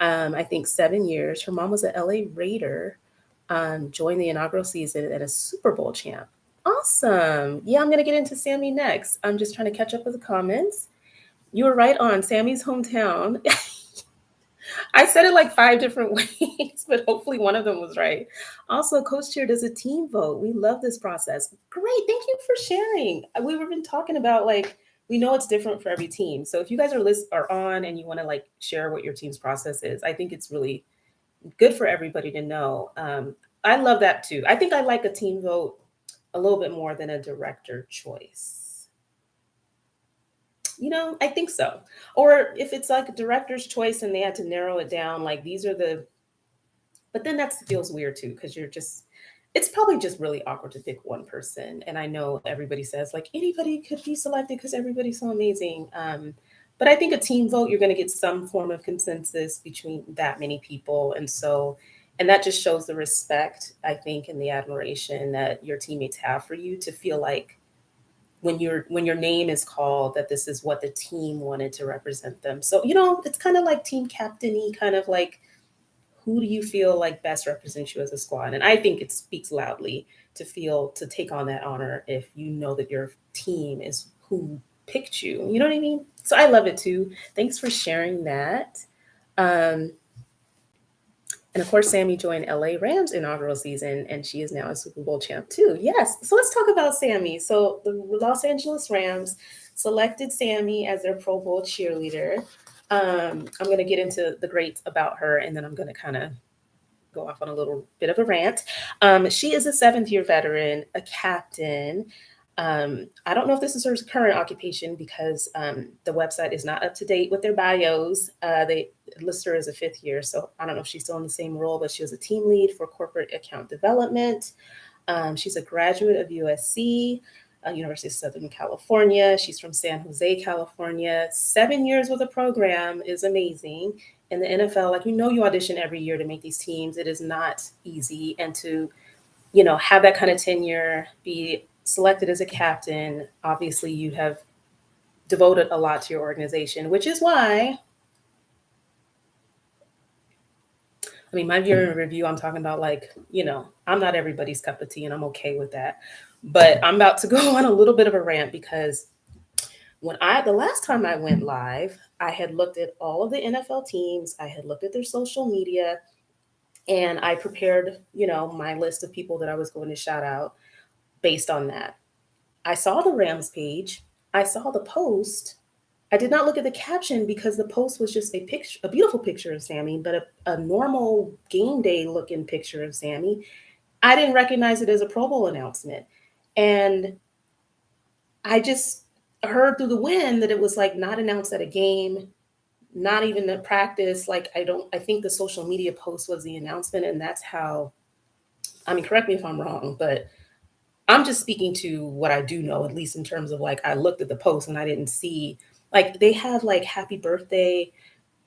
[SPEAKER 1] I think 7 years. Her mom was an LA Raider, joined the inaugural season and a Super Bowl champ. Awesome. Yeah, I'm going to get into Sammy next. I'm just trying to catch up with the comments. You were right on Sammy's hometown. I said it like 5 different ways, but hopefully one of them was right. Also, Coach Cheer does a team vote. We love this process. Great. Thank you for sharing. We've been talking about like, we know it's different for every team. So if you guys are on and you want to like share what your team's process is, I think it's really good for everybody to know. I love that too. I think I like a team vote a little bit more than a director choice. I think so. Or if it's like a director's choice and they had to narrow it down, like these are the, but then that feels weird too, because it's probably just really awkward to pick one person. And I know everybody says like anybody could be selected because everybody's so amazing. But I think a team vote, you're going to get some form of consensus between that many people. And that just shows the respect, I think, and the admiration that your teammates have for you to feel like when your name is called that this is what the team wanted to represent them. So it's kind of like team captainy, kind of like who do you feel like best represents you as a squad. And I think it speaks loudly to take on that honor if you know that your team is who picked you. You know what I mean? So I love it too. Thanks for sharing that. um, and of course, Sammy joined LA Rams inaugural season, and she is now a Super Bowl champ too. Yes. So let's talk about Sammy. So the Los Angeles Rams selected Sammy as their Pro Bowl cheerleader. I'm going to get into the greats about her, and then I'm going to kind of go off on a little bit of a rant. She is a seventh-year veteran, a captain. I don't know if this is her current occupation because the website is not up to date with their bios. They list her as a fifth year, so I don't know if she's still in the same role, but she was a team lead for corporate account development. She's a graduate of USC, University of Southern California. She's from San Jose, California. 7 years with a program is amazing. In the NFL, like you audition every year to make these teams. It is not easy, and to have that kind of tenure, be selected as a captain. Obviously, you have devoted a lot to your organization, which is why, I mean, my year in review, I'm talking about like, I'm not everybody's cup of tea and I'm okay with that. But I'm about to go on a little bit of a rant because the last time I went live, I had looked at all of the NFL teams, I had looked at their social media, and I prepared, my list of people that I was going to shout out based on that. I saw the Rams page, I saw the post. I did not look at the caption because the post was just a picture, a beautiful picture of Sammy, but a normal game day looking picture of Sammy. I didn't recognize it as a Pro Bowl announcement. And I just heard through the wind that it was like not announced at a game, not even at practice. Like I think the social media post was the announcement, and that's how, I mean, correct me if I'm wrong, but I'm just speaking to what I do know, at least in terms of like I looked at the post and I didn't see, like they have like happy birthday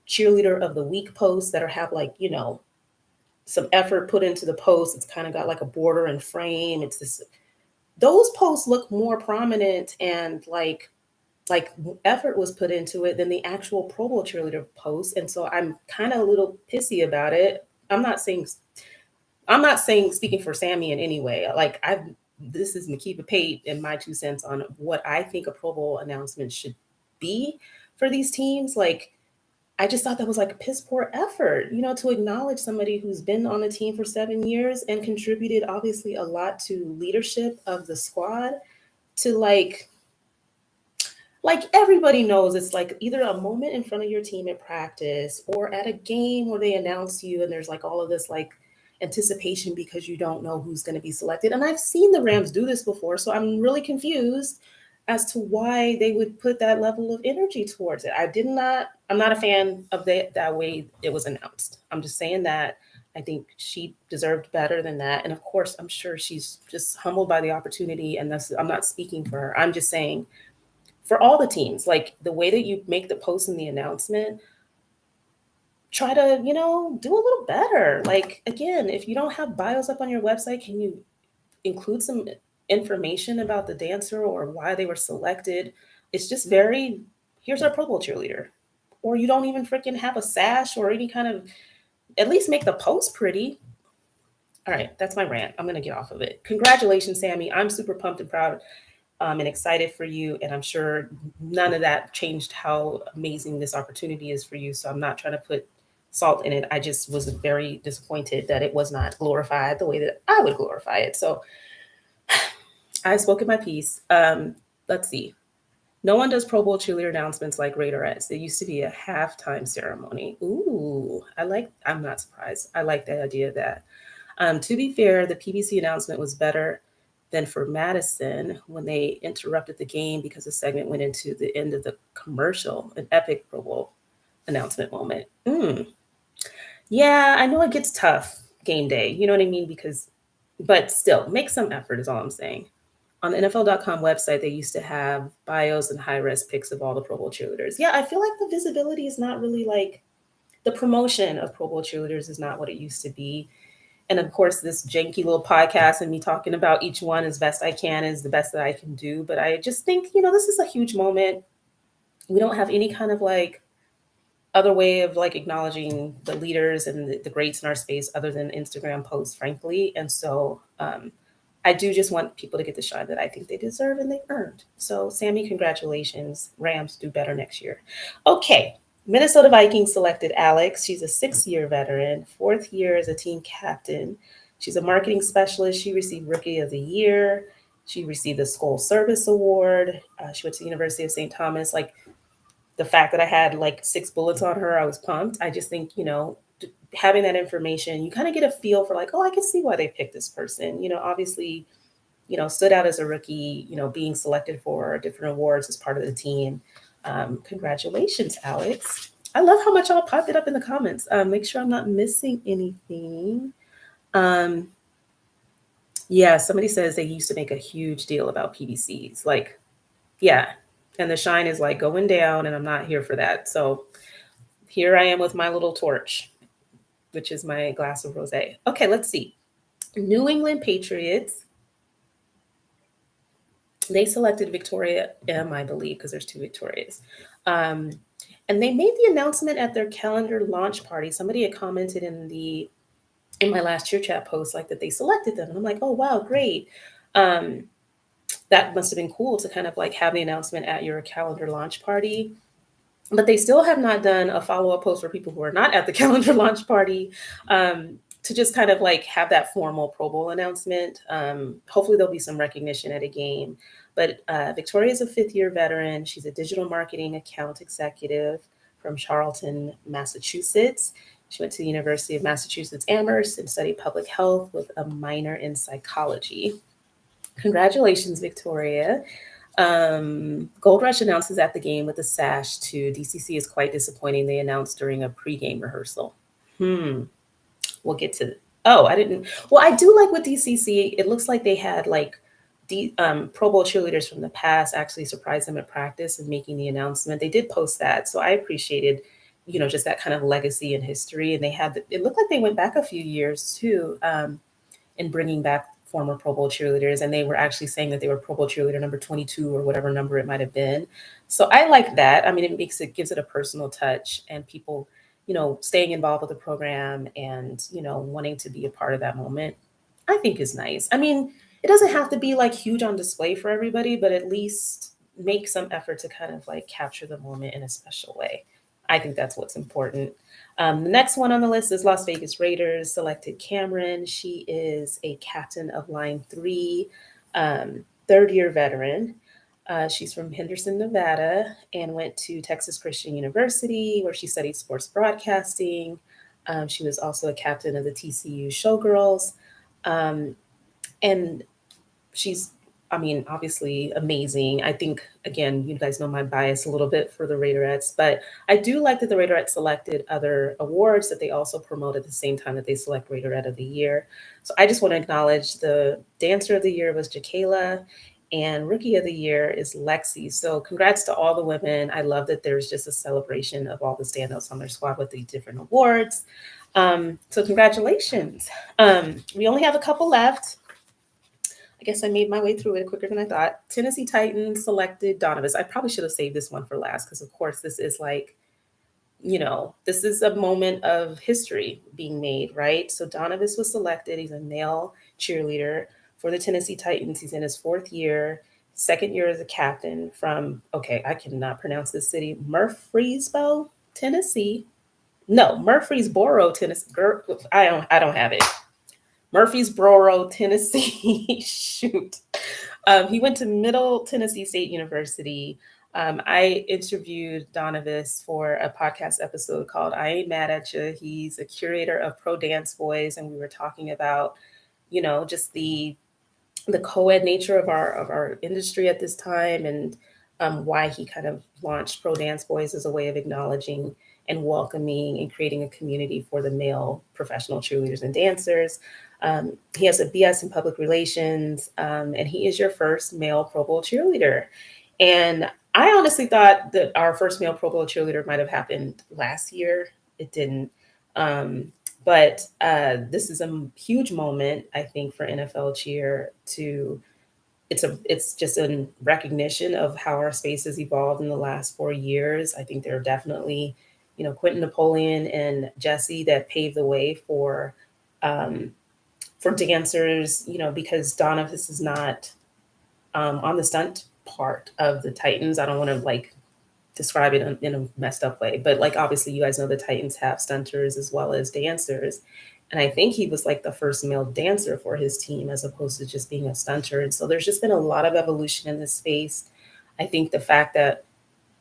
[SPEAKER 1] cheerleader of the week posts that are have like, some effort put into the post. It's kind of got like a border and frame. It's this, those posts look more prominent and like effort was put into it than the actual Pro Bowl cheerleader post. And so I'm kind of a little pissy about it. I'm not saying speaking for Sammy in any way. Like this is Makiba Pate and my 2 cents on what I think a Pro Bowl announcement should be for these teams. Like I just thought that was like a piss poor effort, to acknowledge somebody who's been on the team for 7 years and contributed obviously a lot to leadership of the squad to like everybody knows it's like either a moment in front of your team at practice or at a game where they announce you and there's like all of this like anticipation because you don't know who's going to be selected. And I've seen the Rams do this before, so I'm really confused as to why they would put that level of energy towards it. I'm not a fan of that way it was announced. I'm just saying that I think she deserved better than that. And of course, I'm sure she's just humbled by the opportunity, and I'm not speaking for her. I'm just saying for all the teams, like the way that you make the post and the announcement, try to, do a little better. Like, again, if you don't have bios up on your website, can you include some information about the dancer or why they were selected? It's just very, here's our Pro Bowl cheerleader. Or you don't even freaking have a sash or any kind of, at least make the post pretty. All right, that's my rant. I'm going to get off of it. Congratulations, Sammy. I'm super pumped and proud and excited for you. And I'm sure none of that changed how amazing this opportunity is for you. So I'm not trying to put salt in it. I just was very disappointed that it was not glorified the way that I would glorify it. So I've spoken my piece. Let's see. No one does Pro Bowl cheerleader announcements like Raiderettes. It used to be a halftime ceremony. Ooh, I'm not surprised. I like the idea of that. To be fair, the PBC announcement was better than for Madison when they interrupted the game because the segment went into the end of the commercial, an epic Pro Bowl announcement moment. Yeah, I know it gets tough game day. You know what I mean? But still, make some effort is all I'm saying. On the NFL.com website, they used to have bios and high-res pics of all the Pro Bowl cheerleaders. Yeah, I feel like the visibility is not really like the promotion of Pro Bowl cheerleaders is not what it used to be. And of course, this janky little podcast and me talking about each one as best I can is the best that I can do. But I just think, this is a huge moment. We don't have any kind of like other way of like acknowledging the leaders and the greats in our space other than Instagram posts, frankly. And so I do just want people to get the shine that I think they deserve and they earned. So, Sammy, congratulations. Rams do better next year. Okay. Minnesota Vikings selected Alex. She's a 6-year veteran, 4th year as a team captain. She's a marketing specialist. She received Rookie of the Year. She received the School Service Award. She went to the University of St. Thomas. Like the fact that I had like 6 bullets on her, I was pumped. I just think, having that information, you kind of get a feel for like, oh, I can see why they picked this person. Obviously, stood out as a rookie, being selected for different awards as part of the team. Congratulations, Alex. I love how much y'all popped it up in the comments. Make sure I'm not missing anything. Yeah, somebody says they used to make a huge deal about PBCs. Like, yeah. And the shine is like going down, and I'm not here for that. So here I am with my little torch, which is my glass of rosé. Okay, let's see. New England Patriots. They selected Victoria M, I believe, because there's 2 Victorias. And they made the announcement at their calendar launch party. Somebody had commented in my last Cheer Chat post, like that they selected them. And I'm like, oh, wow, great. That must have been cool to kind of like have the announcement at your calendar launch party. But they still have not done a follow-up post for people who are not at the calendar launch party to just kind of like have that formal Pro Bowl announcement. Hopefully there'll be some recognition at a game. But Victoria is a 5th-year veteran. She's a digital marketing account executive from Charlton, Massachusetts. She went to the University of Massachusetts Amherst and studied public health with a minor in psychology. Congratulations, Victoria. Gold Rush announces at the game with a sash to DCC is quite disappointing. They announced during a pregame rehearsal. We'll get to. Oh, I didn't. Well, I do like with DCC. It looks like they had like Pro Bowl cheerleaders from the past actually surprised them at practice and making the announcement. They did post that, so I appreciated, just that kind of legacy and history. And they had. It looked like they went back a few years too, in bringing back former Pro Bowl cheerleaders, and they were actually saying that they were Pro Bowl cheerleader number 22 or whatever number it might have been. So I like that. I mean, gives it a personal touch, and people, staying involved with the program and, wanting to be a part of that moment, I think is nice. I mean, it doesn't have to be like huge on display for everybody, but at least make some effort to kind of like capture the moment in a special way. I think that's what's important. The next one on the list is Las Vegas Raiders selected Cameron. She is a captain of Line 3, third year veteran. She's from Henderson, Nevada, and went to Texas Christian University, where she studied sports broadcasting. She was also a captain of the TCU Showgirls. Um, and she's, I mean, obviously amazing. I think, again, you guys know my bias a little bit for the Raiderettes, but I do like that the Raiderettes selected other awards that they also promote at the same time that they select Raiderette of the Year. So I just want to acknowledge the Dancer of the Year was Jakayla, and Rookie of the Year is Lexi. So congrats to all the women. I love that there's just a celebration of all the standouts on their squad with the different awards. So congratulations. We only have a couple left. I guess I made my way through it quicker than I thought. Tennessee Titans selected Donovan. I probably should have saved this one for last because, of course, this is like, this is a moment of history being made, right? So Donovan was selected. He's a male cheerleader for the Tennessee Titans. He's in his fourth year, second year as a captain from, okay, I cannot pronounce this city, Murfreesboro, Tennessee. No, Murfreesboro, Tennessee. I don't have it. Murfreesboro, Tennessee. Shoot. He went to Middle Tennessee State University. I interviewed Donovan for a podcast episode called I Ain't Mad at You. He's a curator of Pro Dance Boys, and we were talking about, just the co-ed nature of our industry at this time, and why he kind of launched Pro Dance Boys as a way of acknowledging and welcoming and creating a community for the male professional cheerleaders and dancers. He has a BS in public relations, and he is your first male Pro Bowl cheerleader. And I honestly thought that our first male Pro Bowl cheerleader might have happened last year. It didn't. But this is a huge moment, I think, for NFL cheer to it's just a recognition of how our space has evolved in the last 4 years. I think there are definitely, Quentin Napoleon and Jesse that paved the way um, for dancers, because Donovan is not on the stunt part of the Titans. I don't want to like describe it in a messed up way, but like obviously you guys know the Titans have stunters as well as dancers. And I think he was like the first male dancer for his team as opposed to just being a stunter. And so there's just been a lot of evolution in this space. I think the fact that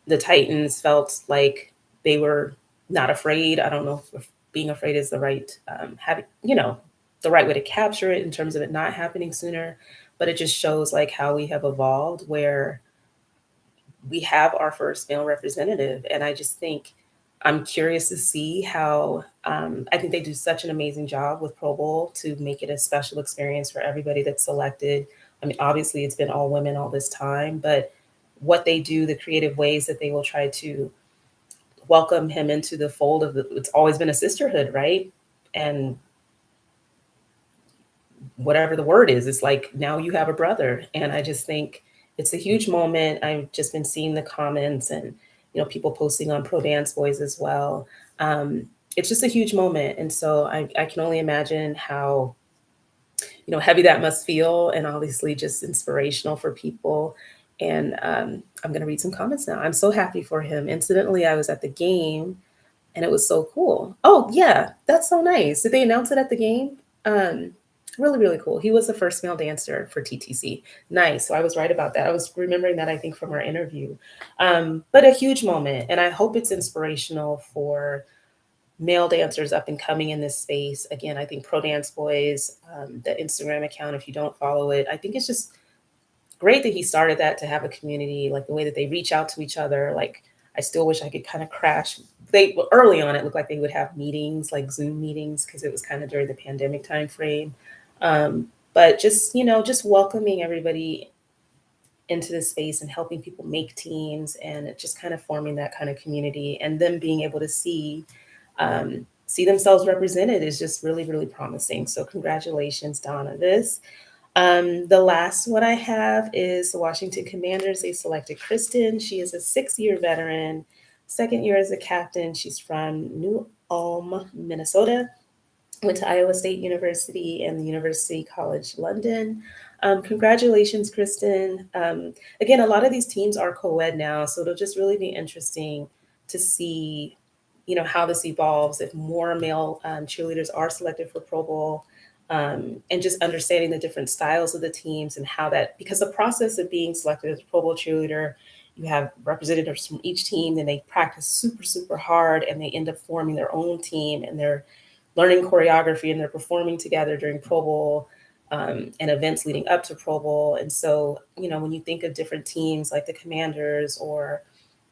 [SPEAKER 1] the Titans felt like they were not afraid. I don't know if being afraid is the right the right way to capture it in terms of it not happening sooner, but it just shows like how we have evolved where we have our first male representative. And I just think I'm curious to see how I think they do such an amazing job with Pro Bowl to make it a special experience for everybody that's selected. I mean, obviously, it's been all women all this time, but what they do, the creative ways that they will try to welcome him into the fold of it's always been a sisterhood, right? And whatever the word is, it's like now you have a brother. And I just think it's a huge moment. I've just been seeing the comments and people posting on Pro Dance Boys as well. It's just a huge moment, and so I can only imagine how heavy that must feel, and obviously just inspirational for people. And I'm going to read some comments now. I'm so happy for him. Incidentally, I was at the game and it was so cool. Oh, yeah, that's so nice. Did they announce it at the game? Um, Really, really cool. He was the first male dancer for TTC. Nice. So I was right about that. I was remembering that, I think, from our interview. But a huge moment. And I hope it's inspirational for male dancers up and coming in this space. Again, I think Pro Dance Boys, the Instagram account, if you don't follow it, I think it's just great that he started that to have a community, like the way that they reach out to each other. Like, I still wish I could kind of crash. They early on, it looked like they would have meetings, like Zoom meetings, because it was kind of during the pandemic time frame. But just just welcoming everybody into the space and helping people make teams and just kind of forming that kind of community and them being able to see themselves represented is just really, really promising. So congratulations, Donna. The last one I have is the Washington Commanders. They selected Kristen. She is a 6-year veteran, second year as a captain. She's from New Ulm, Minnesota. Went to Iowa State University and the University College London. Congratulations, Kristen. Again, a lot of these teams are co-ed now, so it'll just really be interesting to see, how this evolves, if more male cheerleaders are selected for Pro Bowl, and just understanding the different styles of the teams and how that, because the process of being selected as a Pro Bowl cheerleader, you have representatives from each team, and they practice super, super hard, and they end up forming their own team, and they're learning choreography, and they're performing together during Pro Bowl, and events leading up to Pro Bowl. And so, when you think of different teams like the Commanders or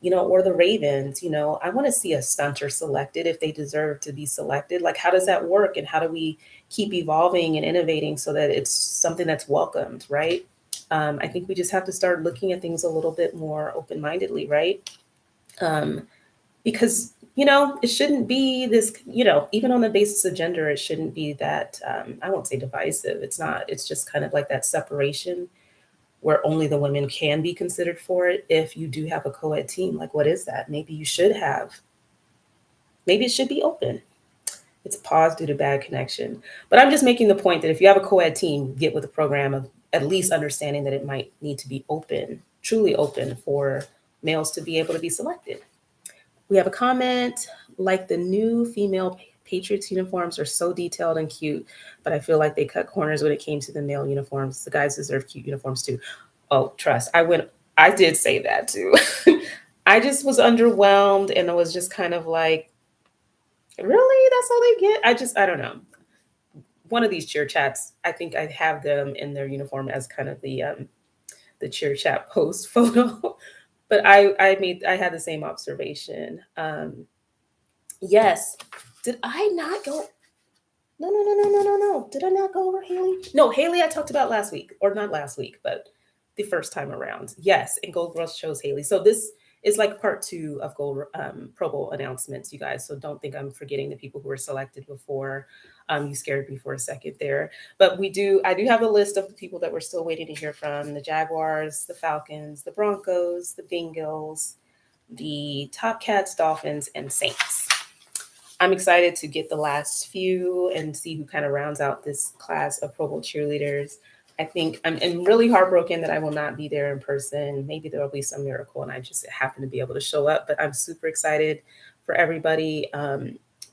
[SPEAKER 1] the Ravens, I want to see a stunter selected if they deserve to be selected. Like, how does that work? And how do we keep evolving and innovating so that it's something that's welcomed, right? I think we just have to start looking at things a little bit more open-mindedly, right? Because, it shouldn't be this, even on the basis of gender, it shouldn't be that, I won't say divisive. It's not, it's just kind of like that separation where only the women can be considered for it. If you do have a co-ed team, like, what is that? Maybe maybe it should be open. It's a pause due to bad connection. But I'm just making the point that if you have a co-ed team, get with the program of at least understanding that it might need to be open, truly open, for males to be able to be selected. We have a comment, like the new female Patriots uniforms are so detailed and cute, but I feel like they cut corners when it came to the male uniforms. The guys deserve cute uniforms too. Oh, trust. I did say that too. I just was underwhelmed, and I was just kind of like, really? That's all they get? I don't know. One of these cheer chats, I think I have them in their uniform as kind of the cheer chat post photo. But I had the same observation. Yes. Did I not go? No, no, no, no, no, no, no. Did I not go over Haley? No, Haley I talked about last week, or not last week, but the first time around. Yes, and Gold Rush chose Haley. So this is like part two of Pro Bowl announcements, you guys. So don't think I'm forgetting the people who were selected before. You scared me for a second there, but I do have a list of the people that we're still waiting to hear from: the Jaguars, the Falcons, the Broncos, the Bengals, the Top Cats, Dolphins, and Saints. I'm excited to get the last few and see who kind of rounds out this class of Pro Bowl cheerleaders. I think I'm really heartbroken that I will not be there in person. Maybe there will be some miracle and I just happen to be able to show up, but I'm super excited for everybody.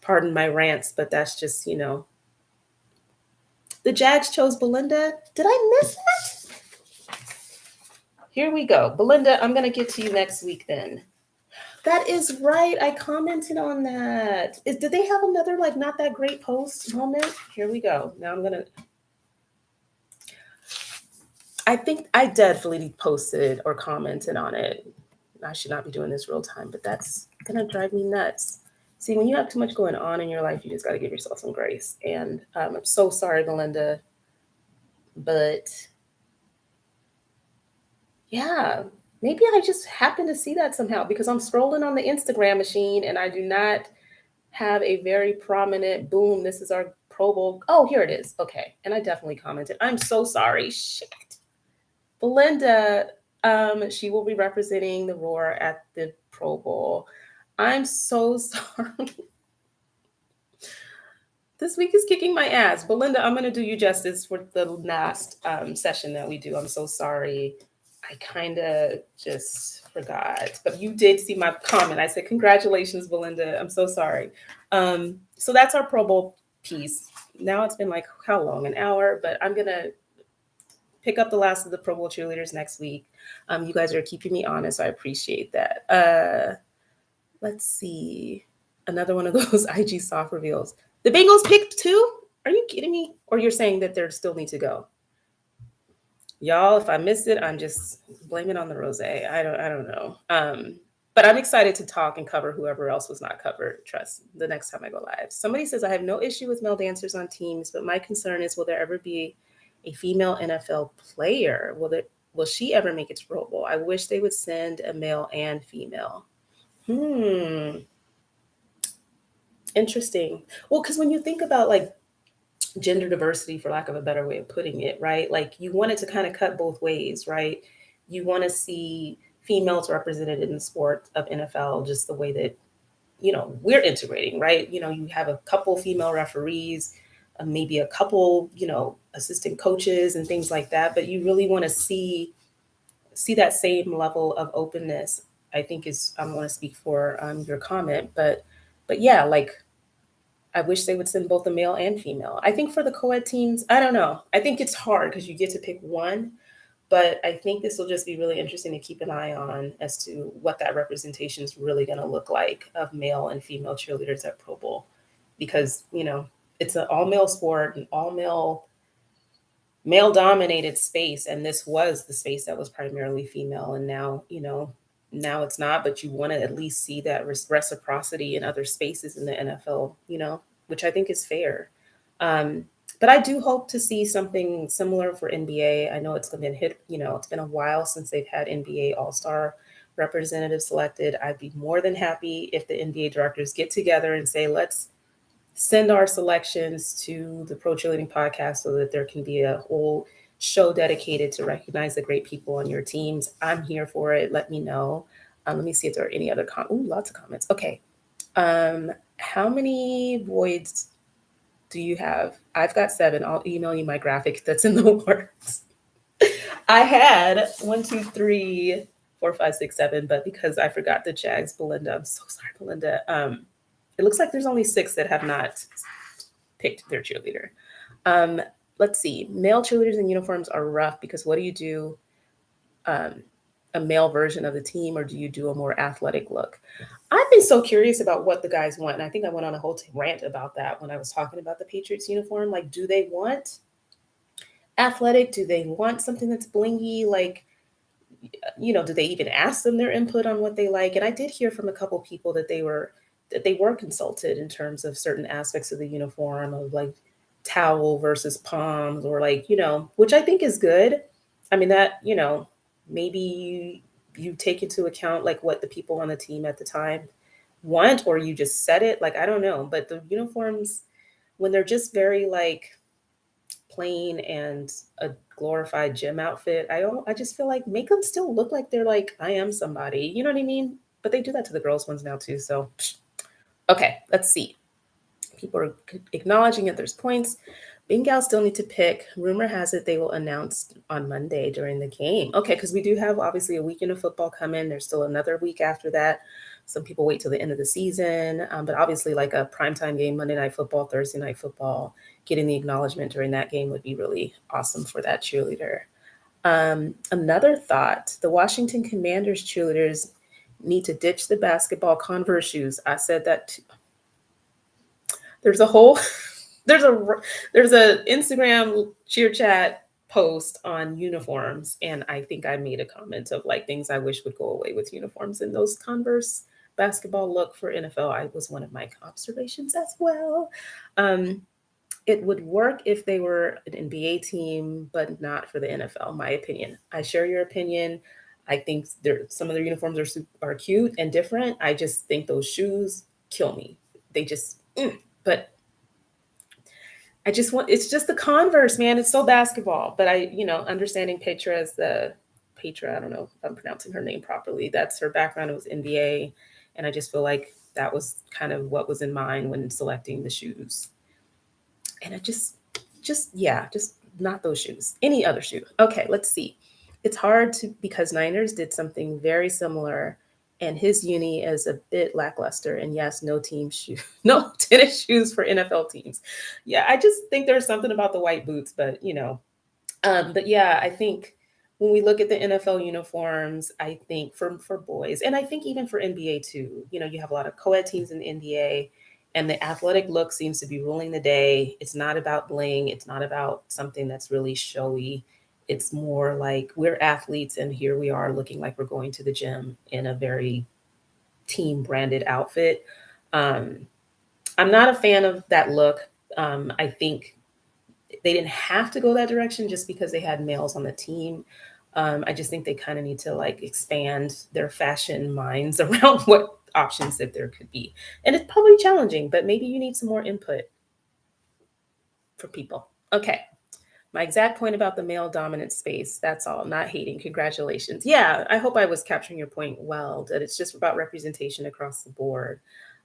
[SPEAKER 1] Pardon my rants, but that's just, the Jags chose Belinda. Did I miss that? Here we go. Belinda, I'm going to get to you next week then. That is right. I commented on that. Did they have another like not that great post moment? Here we go. Now I think I definitely posted or commented on it. I should not be doing this real time, but that's gonna drive me nuts. See, when you have too much going on in your life, you just got to give yourself some grace. And I'm so sorry, Belinda, but yeah, maybe I just happened to see that somehow because I'm scrolling on the Instagram machine and I do not have a very prominent boom. This is our Pro Bowl. Oh, here it is. Okay. And I definitely commented. I'm so sorry. Shit. Belinda, she will be representing the Roar at the Pro Bowl. I'm so sorry. This week is kicking my ass. Belinda, I'm going to do you justice for the last session that we do. I'm so sorry. I kind of just forgot, but you did see my comment. I said, congratulations, Belinda. I'm so sorry. So that's our Pro Bowl piece. Now it's been like, how long? An hour, but I'm going to pick up the last of the Pro Bowl cheerleaders next week. You guys are keeping me honest. So I appreciate that. Let's see. Another one of those IG soft reveals. The Bengals picked two? Are you kidding me? Or you're saying that there still need to go? Y'all, if I missed it, I'm just blaming on the rose. I don't know. But I'm excited to talk and cover whoever else was not covered. Trust the next time I go live. Somebody says I have no issue with male dancers on teams, but my concern is, will there ever be a female NFL player? Will she ever make it to Pro Bowl? I wish they would send a male and female. Interesting. Well, because when you think about like gender diversity, for lack of a better way of putting it, right? Like you want it to kind of cut both ways, right? You want to see females represented in the sport of NFL just the way that, we're integrating, right? You have a couple female referees, maybe a couple, assistant coaches and things like that, but you really want to see that same level of openness I think is I want to speak for your comment, but yeah, like I wish they would send both a male and female. I think for the co-ed teams, I don't know. I think it's hard because you get to pick one, but I think this will just be really interesting to keep an eye on as to what that representation is really going to look like of male and female cheerleaders at Pro Bowl, because it's an all male sport, an all male dominated space, and this was the space that was primarily female, and now it's not, but you want to at least see that reciprocity in other spaces in the NFL, which I think is fair. um, but I do hope to see something similar for NBA. I know it's been a while since they've had NBA All-Star representatives selected. I'd be more than happy if the NBA directors get together and say, let's send our selections to the Pro Cheerleading Podcast so that there can be a whole show dedicated to recognize the great people on your teams. I'm here for it. Let me know. Let me see if there are any other lots of comments. Okay. How many voids do you have? I've got 7. I'll email you my graphic that's in the works. I had 1, 2, 3, 4, 5, 6, 7, but because I forgot the Jags, Belinda, I'm so sorry, Belinda. It looks like there's only 6 that have not picked their cheerleader. Um, let's see. Male cheerleaders in uniforms are rough because what do you do? Um, a male version of the team, or do you do a more athletic look? I've been so curious about what the guys want, and I think I went on a whole rant about that when I was talking about the Patriots uniform. Like, do they want athletic? Do they want something that's blingy? Like, do they even ask them their input on what they like? And I did hear from a couple people that they were consulted in terms of certain aspects of the uniform, of like towel versus palms, or like, which I think is good. I mean, that, maybe you take into account like what the people on the team at the time want, or you just set it, like, I don't know. But the uniforms, when they're just very like plain and a glorified gym outfit, I just feel like make them still look like they're like, I am somebody, you know what I mean? But they do that to the girls ones now too. So okay, let's see. People are acknowledging that there's points. Bengal still need to pick. Rumor has it they will announce on Monday during the game. Okay, because we do have obviously a weekend of football coming. There's still another week after that. Some people wait till the end of the season, but obviously like a primetime game, Monday Night Football, Thursday Night Football, getting the acknowledgement during that game would be really awesome for that cheerleader. Another thought, the Washington Commanders cheerleaders need to ditch the basketball Converse shoes. I said that there's a whole there's a Instagram cheer chat post on uniforms, and I think I made a comment of like things I wish would go away with uniforms, and those Converse basketball look for NFL, I was one of my observations as well. Um, it would work if they were an NBA team, but not for the NFL, my opinion. I share your opinion. I think some of their uniforms are cute and different. I just think those shoes kill me. They just, but I just want, it's just the Converse, man. It's so basketball. But understanding Petra, I don't know if I'm pronouncing her name properly. That's her background. It was NBA. And I just feel like that was kind of what was in mind when selecting the shoes. And I just not those shoes, any other shoe. Okay, let's see. It's hard to, because Niners did something very similar, and his uni is a bit lackluster. And yes, no team shoe, no tennis shoes for NFL teams. Yeah, I just think there's something about the white boots, but yeah, I think when we look at the NFL uniforms, I think for boys, and I think even for NBA too, you have a lot of co-ed teams in the NBA, and the athletic look seems to be ruling the day. It's not about bling. It's not about something that's really showy. It's more like we're athletes, and here we are looking like we're going to the gym in a very team branded outfit. Um, I'm not a fan of that look. I think they didn't have to go that direction just because they had males on the team. I just think they kind of need to like expand their fashion minds around what options that there could be. And it's probably challenging, but maybe you need some more input for people. Okay. My exact point about the male dominant space. That's all. Not hating. Congratulations. Yeah, I hope I was capturing your point well, that it's just about representation across the board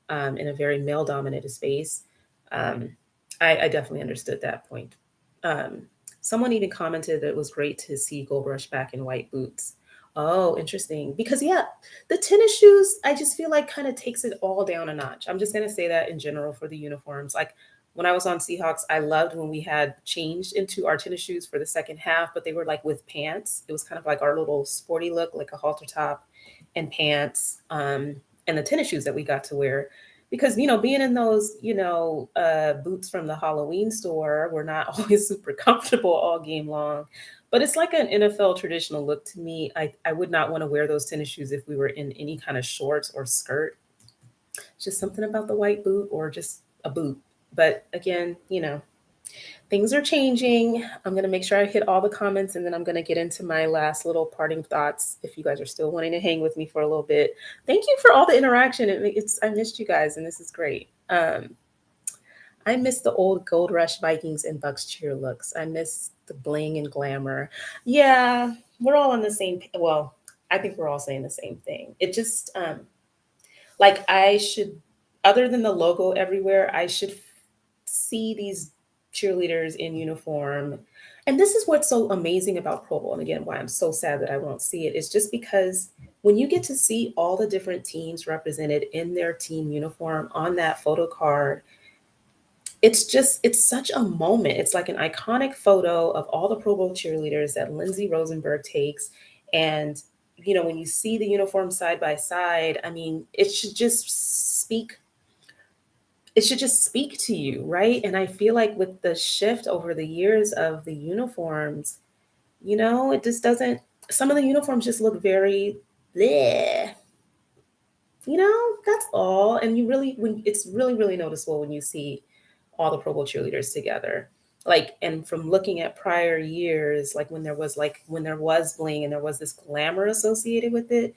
[SPEAKER 1] in a very male dominated space. Um, I definitely understood that point. Um, Someone even commented that it was great to see Gold Rush back in white boots. Oh, interesting. Because yeah, the tennis shoes, I just feel like kind of takes it all down a notch. I'm just gonna say that in general for the uniforms. Like when I was on Seahawks, I loved when we had changed into our tennis shoes for the second half, but they were like with pants. It was kind of like our little sporty look, like a halter top and pants, and the tennis shoes that we got to wear. Because being in those, boots from the Halloween store were not always super comfortable all game long, but it's like an NFL traditional look to me. I would not want to wear those tennis shoes if we were in any kind of shorts or skirt. Just something about the white boot or just a boot. But again, things are changing. I'm going to make sure I hit all the comments and then I'm going to get into my last little parting thoughts if you guys are still wanting to hang with me for a little bit. Thank you for all the interaction. I missed you guys and this is great. I miss the old Gold Rush Vikings and Bucks cheer looks. I miss the bling and glamour. Yeah, we're all on the same. Well, I think we're all saying the same thing. It just like I should, other than the logo everywhere, I should see these cheerleaders in uniform. And this is what's so amazing about Pro Bowl. And again, why I'm so sad that I won't see it is just because when you get to see all the different teams represented in their team uniform on that photo card, it's such a moment. It's like an iconic photo of all the Pro Bowl cheerleaders that Lindsay Rosenberg takes. And, when you see the uniform side by side, I mean, it should just speak to you, right? And I feel like with the shift over the years of the uniforms, it just doesn't, some of the uniforms just look very bleh. That's all. And when it's really, really noticeable when you see all the Pro Bowl cheerleaders together. Like, and from looking at prior years, like when there was bling and there was this glamour associated with it,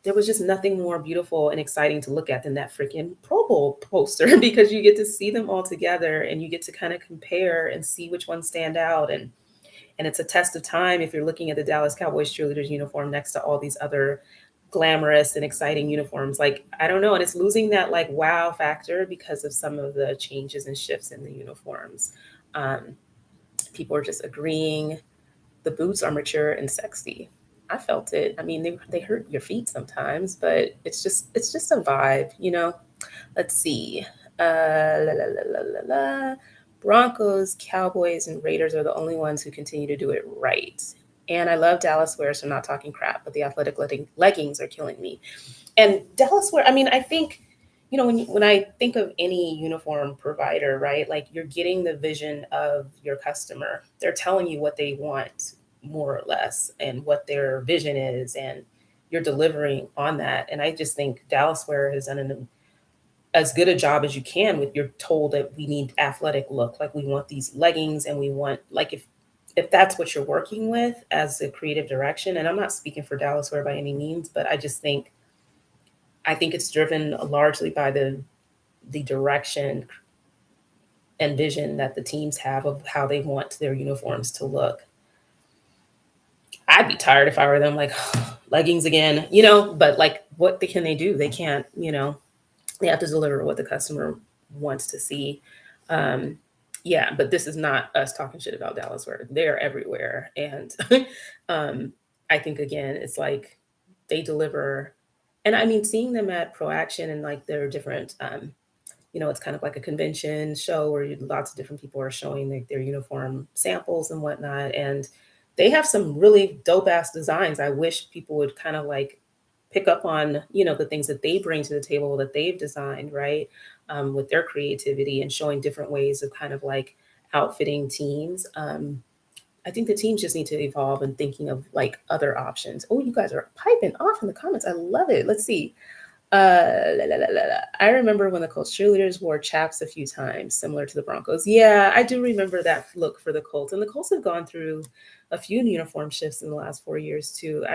[SPEAKER 1] there was just nothing more beautiful and exciting to look at than that freaking Pro Bowl poster because you get to see them all together and you get to kind of compare and see which ones stand out. And it's a test of time if you're looking at the Dallas Cowboys cheerleaders uniform next to all these other glamorous and exciting uniforms. Like, I don't know. And it's losing that like wow factor because of some of the changes and shifts in the uniforms. Um, People are just agreeing the boots are mature and sexy. I felt it. I mean, they hurt your feet sometimes, but it's just a vibe. Let's see. La, la, la, la, la, la. Broncos, Cowboys, and Raiders are the only ones who continue to do it right. And I love Dallas wear, so I'm not talking crap, but the athletic leggings are killing me. And Dallas wear, I mean, I think, when I think of any uniform provider, right, like you're getting the vision of your customer. They're telling you what they want, more or less, and what their vision is, and you're delivering on that. And I just think Dallas wear has done as good a job as you can with you're told that we need athletic look, like we want these leggings and we want like if that's what you're working with as a creative direction. And I'm not speaking for Dallas wear by any means, but I think it's driven largely by the direction and vision that the teams have of how they want their uniforms to look. I'd be tired if I were them, like leggings again, but like can they do? They can't, they have to deliver what the customer wants to see. Um, yeah, but this is not us talking shit about Dallas where they're everywhere. And um, I think again, it's like they deliver. And I mean, seeing them at Pro Action and like their different, it's kind of like a convention show where lots of different people are showing like their uniform samples and whatnot. And they have some really dope ass designs. I wish people would kind of like pick up on, the things that they bring to the table that they've designed, right? With their creativity and showing different ways of kind of like outfitting teams. I think the teams just need to evolve and thinking of like other options. Oh, you guys are piping off in the comments. I love it. Let's see. La, la, la, la, la. I remember when the Colts cheerleaders wore chaps a few times, similar to the Broncos. Yeah, I do remember that look for the Colts. And the Colts have gone through a few uniform shifts in the last 4 years too.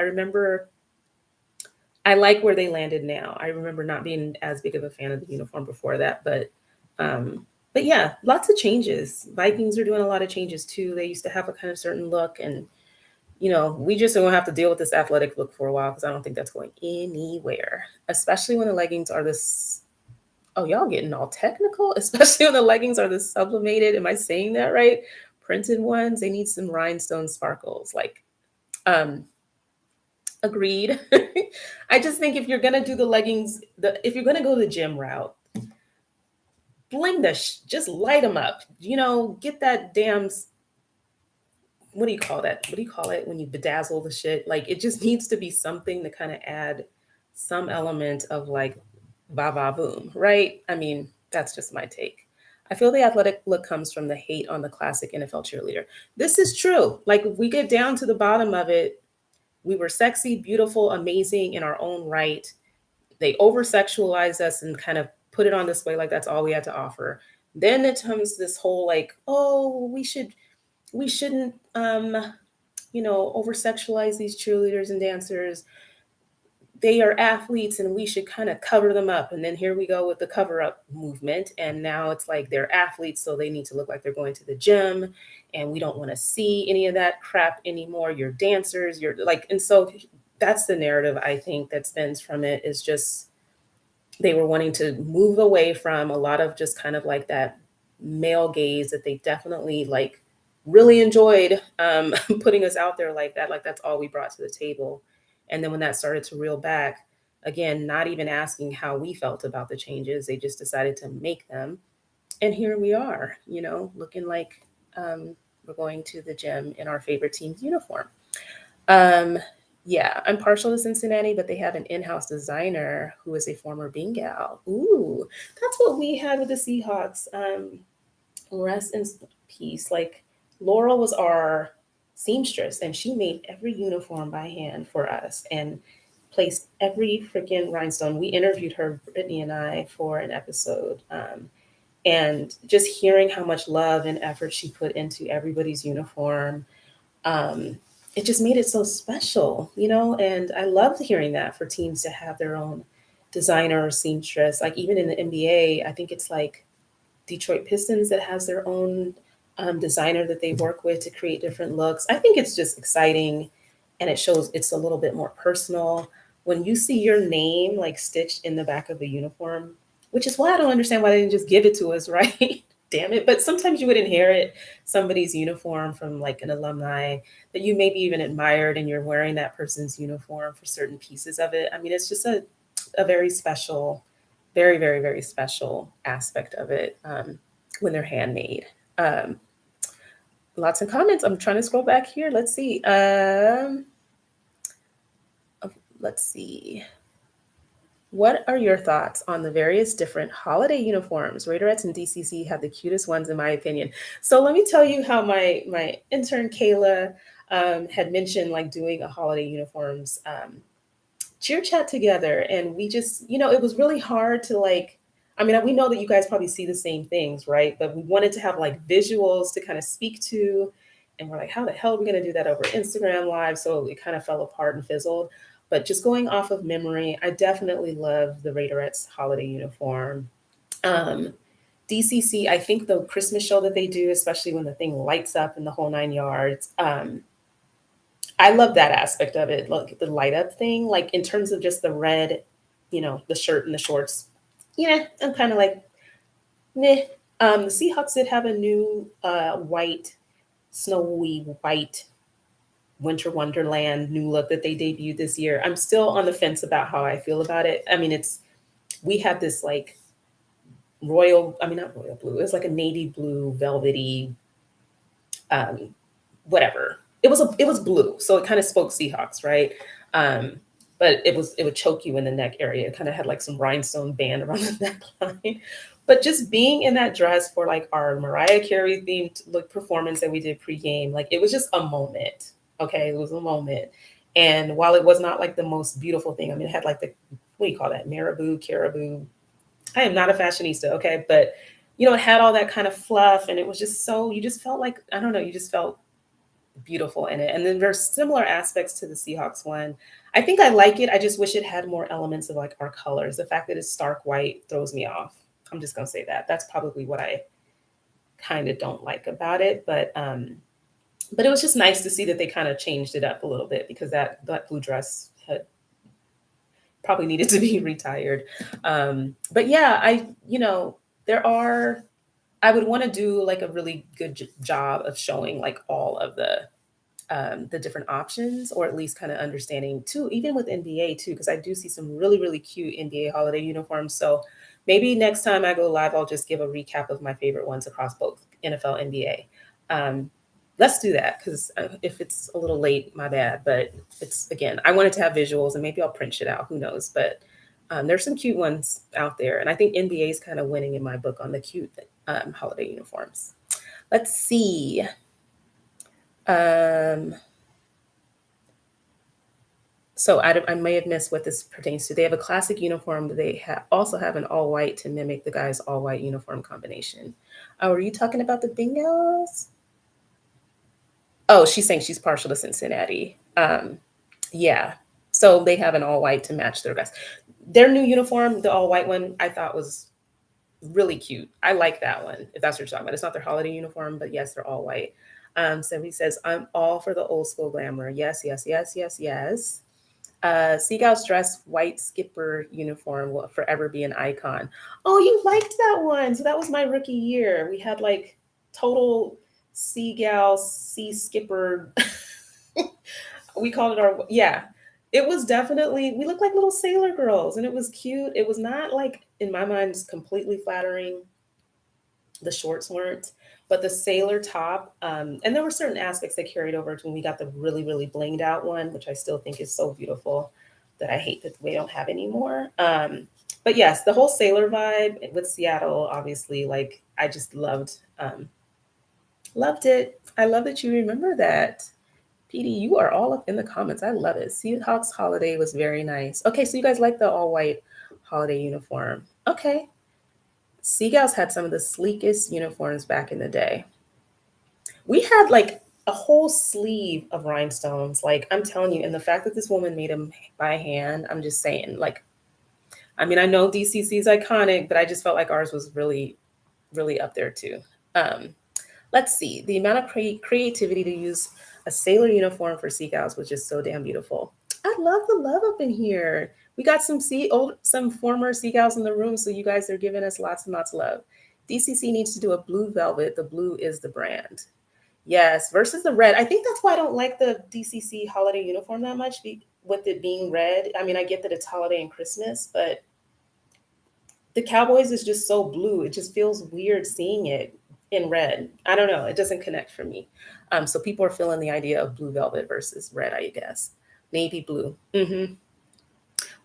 [SPEAKER 1] I like where they landed now. I remember not being as big of a fan of the uniform before that, but yeah, lots of changes. Vikings are doing a lot of changes too. They used to have a kind of certain look, and we just don't have to deal with this athletic look for a while because I don't think that's going anywhere. Especially when the leggings are this. Oh, y'all getting all technical. Especially when the leggings are this sublimated. Am I saying that right? Printed ones. They need some rhinestone sparkles. Like, um, Agreed. I just think if you're gonna do the leggings, if you're gonna go the gym route, bling just light them up. Get that damn, what do you call that? What do you call it when you bedazzle the shit? Like it just needs to be something to kind of add some element of like va va boom, right? I mean, that's just my take. I feel the athletic look comes from the hate on the classic NFL cheerleader. This is true. Like if we get down to the bottom of it, we were sexy, beautiful, amazing in our own right. They over sexualize us and kind of put it on display like that's all we had to offer. Then it comes this whole like, oh, we shouldn't over sexualize these cheerleaders and dancers. They are athletes and we should kind of cover them up. And then here we go with the cover up movement. And now it's like they're athletes, so they need to look like they're going to the gym. And we don't want to see any of that crap anymore. You're dancers, you're like, and so that's the narrative I think that stems from it is just they were wanting to move away from a lot of just kind of like that male gaze that they definitely like really enjoyed putting us out there like that's all we brought to the table. And then when that started to reel back, again, not even asking how we felt about the changes, they just decided to make them. And here we are, looking like we're going to the gym in our favorite team's uniform. um, yeah, I'm partial to Cincinnati, but they have an in-house designer who is a former Bengal. Ooh, that's what we had with the Seahawks. Rest in peace. Like Laurel was our seamstress, and she made every uniform by hand for us and placed every freaking rhinestone. We interviewed her, Brittany and I, for an episode. And just hearing how much love and effort she put into everybody's uniform, um, it just made it so special, And I loved hearing that for teams to have their own designer or seamstress. Like even in the NBA, I think it's like Detroit Pistons that has their own designer that they work with to create different looks. I think it's just exciting, and it shows it's a little bit more personal when you see your name like stitched in the back of the uniform, which is why I don't understand why they didn't just give it to us, right? Damn it. But sometimes you would inherit somebody's uniform from like an alumni that you maybe even admired, and you're wearing that person's uniform for certain pieces of it. I mean, it's just a very special, very, very, very special aspect of it when they're handmade. Um, Lots of comments. I'm trying to scroll back here. Let's see. What are your thoughts on the various different holiday uniforms? Raiderettes and DCC have the cutest ones, in my opinion. So let me tell you how my intern Kayla had mentioned like doing a holiday uniforms cheer chat together, and we just it was really hard to like. I mean, we know that you guys probably see the same things, right? But we wanted to have like visuals to kind of speak to, and we're like, how the hell are we going to do that over Instagram Live? So it kind of fell apart and fizzled. But just going off of memory, I definitely love the Raiderettes holiday uniform. Um, DCC, I think the Christmas show that they do, especially when the thing lights up in the whole 9 yards, I love that aspect of it, like the light up thing, like in terms of just the red, the shirt and the shorts. Yeah, I'm kind of like, meh. The Seahawks did have a new white, snowy white winter wonderland new look that they debuted this year. I'm still on the fence about how I feel about it. I mean, we had this like not royal blue. It was like a navy blue, velvety, um, whatever. It was blue, so it kind of spoke Seahawks, right? Um, but it would choke you in the neck area. It kind of had like some rhinestone band around the neckline. But just being in that dress for like our Mariah Carey themed look performance that we did pregame, like it was just a moment. Okay, it was a moment. And while it was not like the most beautiful thing, I mean, it had like the what do you call that? Marabou, caribou. I am not a fashionista, okay, but it had all that kind of fluff, and it was just so you just felt like I don't know, you just felt beautiful in it. And then there's similar aspects to the Seahawks one. I think I like it. I just wish it had more elements of like our colors. The fact that it's stark white throws me off. I'm just gonna say that. That's probably what I kind of don't like about it. But it was just nice to see that they kind of changed it up a little bit because that blue dress had probably needed to be retired. But yeah, there I would want to do like a really good job of showing like all of the the different options, or at least kind of understanding too, even with NBA too, because I do see some really, really cute NBA holiday uniforms. So maybe next time I go live, I'll just give a recap of my favorite ones across both NFL, NBA. Let's do that, because if it's a little late, my bad. But it's, again, I wanted to have visuals, and maybe I'll print shit out. Who knows? But there's some cute ones out there, and I think NBA is kind of winning in my book on the cute holiday uniforms. Let's see. So I may have missed what this pertains to. They have a classic uniform, but they also have an all white to mimic the guy's all white uniform combination. Oh, are you talking about the Bengals? Oh, she's saying she's partial to Cincinnati. Yeah. So they have an all white to match their guys. Their new uniform, the all white one, I thought was really cute. I like that one, if that's what you're talking about. It's not their holiday uniform, but yes, they're all white. So he says, I'm all for the old school glamour. Yes, yes, yes, yes, yes. Seagal's dress white skipper uniform will forever be an icon. Oh, you liked that one. So that was my rookie year. We had like total Seagal sea skipper. We called it our, yeah. It was definitely, we looked like little sailor girls, and it was cute. It was not like, in my mind, completely flattering. The shorts weren't, but the sailor top, and there were certain aspects that carried over to when we got the really, really blinged out one, which I still think is so beautiful, that I hate that we don't have anymore. But yes, the whole sailor vibe with Seattle, obviously, like I just loved it. I love that you remember that. PD, you are all up in the comments. I love it. Seahawks holiday was very nice. Okay, so you guys like the all white holiday uniform. Okay. Seagulls had some of the sleekest uniforms back in the day. We had like a whole sleeve of rhinestones. Like, I'm telling you, and the fact that this woman made them by hand, I'm just saying, like, I mean, I know DCC is iconic, but I just felt like ours was really, really up there too. Um, let's see. The amount of creativity to use a sailor uniform for Seagulls was just so damn beautiful. I love the love up in here. We got some former Seagulls in the room, so you guys are giving us lots and lots of love. DCC needs to do a blue velvet. The blue is the brand. Yes, versus the red. I think that's why I don't like the DCC holiday uniform that much, with it being red. I mean, I get that it's holiday and Christmas, but the Cowboys is just so blue. It just feels weird seeing it in red. I don't know. It doesn't connect for me. So people are feeling the idea of blue velvet versus red, I guess. Navy blue.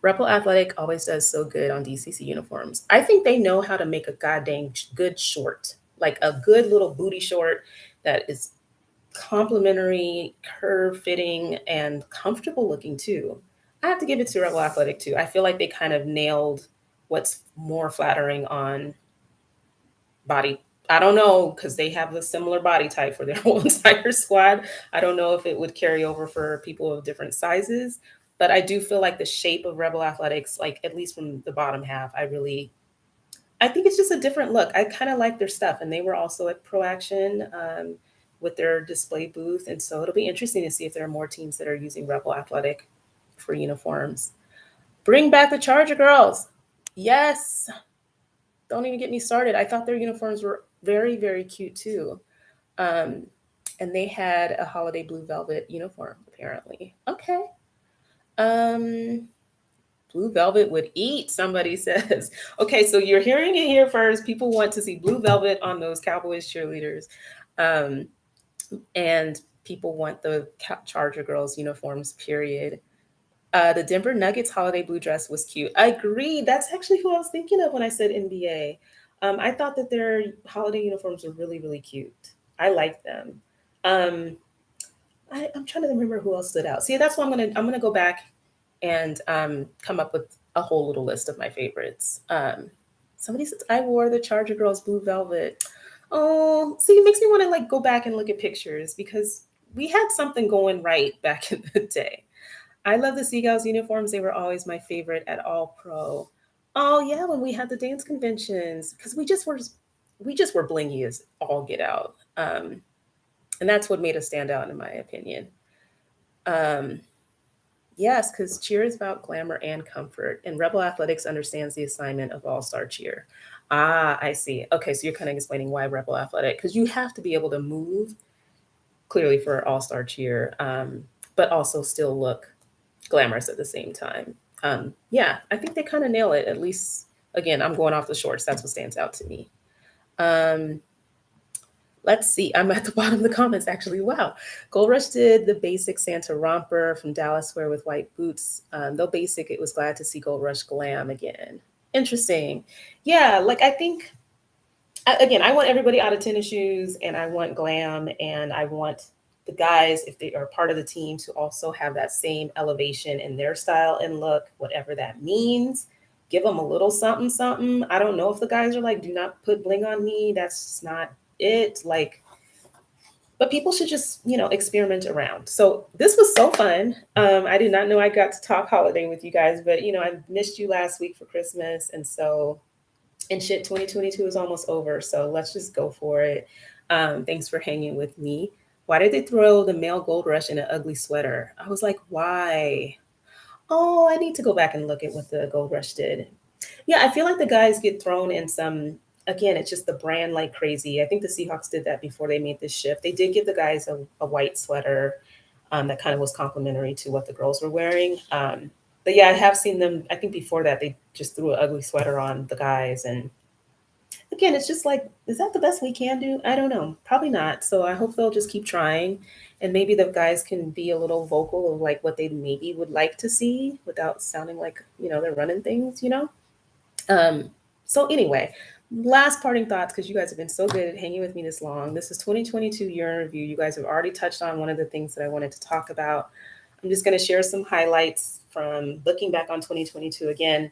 [SPEAKER 1] Rebel Athletic always does so good on DCC uniforms. I think they know how to make a goddamn good short, like a good little booty short that is complimentary, curve fitting, and comfortable looking too. I have to give it to Rebel Athletic too. I feel like they kind of nailed what's more flattering on body. I don't know, because they have a similar body type for their whole entire squad. I don't know if it would carry over for people of different sizes, but I do feel like the shape of Rebel Athletics, like at least from the bottom half, I think it's just a different look. I kind of like their stuff, and they were also at Pro Action with their display booth, and so it'll be interesting to see if there are more teams that are using Rebel Athletic for uniforms. Bring back the Charger girls. Yes. Don't even get me started. I thought their uniforms were very, very cute too. Um, and they had a holiday blue velvet uniform, apparently. Okay. Um, Blue velvet would eat, somebody says. Okay, so you're hearing it here first. People want to see blue velvet on those Cowboys cheerleaders. Um, and people want the Charger girls uniforms, period. The Denver Nuggets holiday blue dress was cute. I agree. That's actually who I was thinking of when I said NBA. I thought that their holiday uniforms were really, really cute. I like them. Um, I'm trying to remember who else stood out. See, that's why I'm gonna go back and come up with a whole little list of my favorites. Somebody says I wore the Charger girls blue velvet. Oh, see, it makes me want to like go back and look at pictures, because we had something going right back in the day. I love the Seagulls uniforms. They were always my favorite at All Pro. Oh yeah, when we had the dance conventions, because we just were blingy as all get out, and that's what made us stand out, in my opinion. Um, yes, because cheer is about glamour and comfort, and Rebel Athletics understands the assignment of All Star Cheer. Ah, I see. Okay, so you're kind of explaining why Rebel Athletic, because you have to be able to move clearly for All-Star Cheer, but also still look glamorous at the same time. Yeah, I think they kind of nail it. At least, again, I'm going off the shorts. That's what stands out to me. Um, let's see. I'm at the bottom of the comments actually. Wow. Gold Rush did the basic Santa romper from Dallas wear with white boots. Though basic, it was glad to see Gold Rush glam again. Interesting. Yeah, like I think again, I want everybody out of tennis shoes and I want glam and I want the guys, if they are part of the team, to also have that same elevation in their style and look, whatever that means. Give them a little something, something. I don't know if the guys are like, do not put bling on me. That's just not it. Like, but people should just, experiment around. So this was so fun. I did not know I got to talk holiday with you guys, but I missed you last week for Christmas. And shit, 2022 is almost over. So let's just go for it. Thanks for hanging with me. Why did they throw the male Gold Rush in an ugly sweater? I was like, why? Oh, I need to go back and look at what the Gold Rush did. Yeah, I feel like the guys get thrown in some. Again, it's just the brand like crazy. I think the Seahawks did that before they made this shift. They did give the guys a white sweater that kind of was complimentary to what the girls were wearing. But yeah, I have seen them. I think before that, they just threw an ugly sweater on the guys. And again, it's just like, is that the best we can do? I don't know. Probably not. So I hope they'll just keep trying. And maybe the guys can be a little vocal of like what they maybe would like to see without sounding like, they're running things. Um, so anyway, last parting thoughts, because you guys have been so good at hanging with me this long. This is 2022 year in review. You guys have already touched on one of the things that I wanted to talk about. I'm just going to share some highlights from looking back on 2022 again.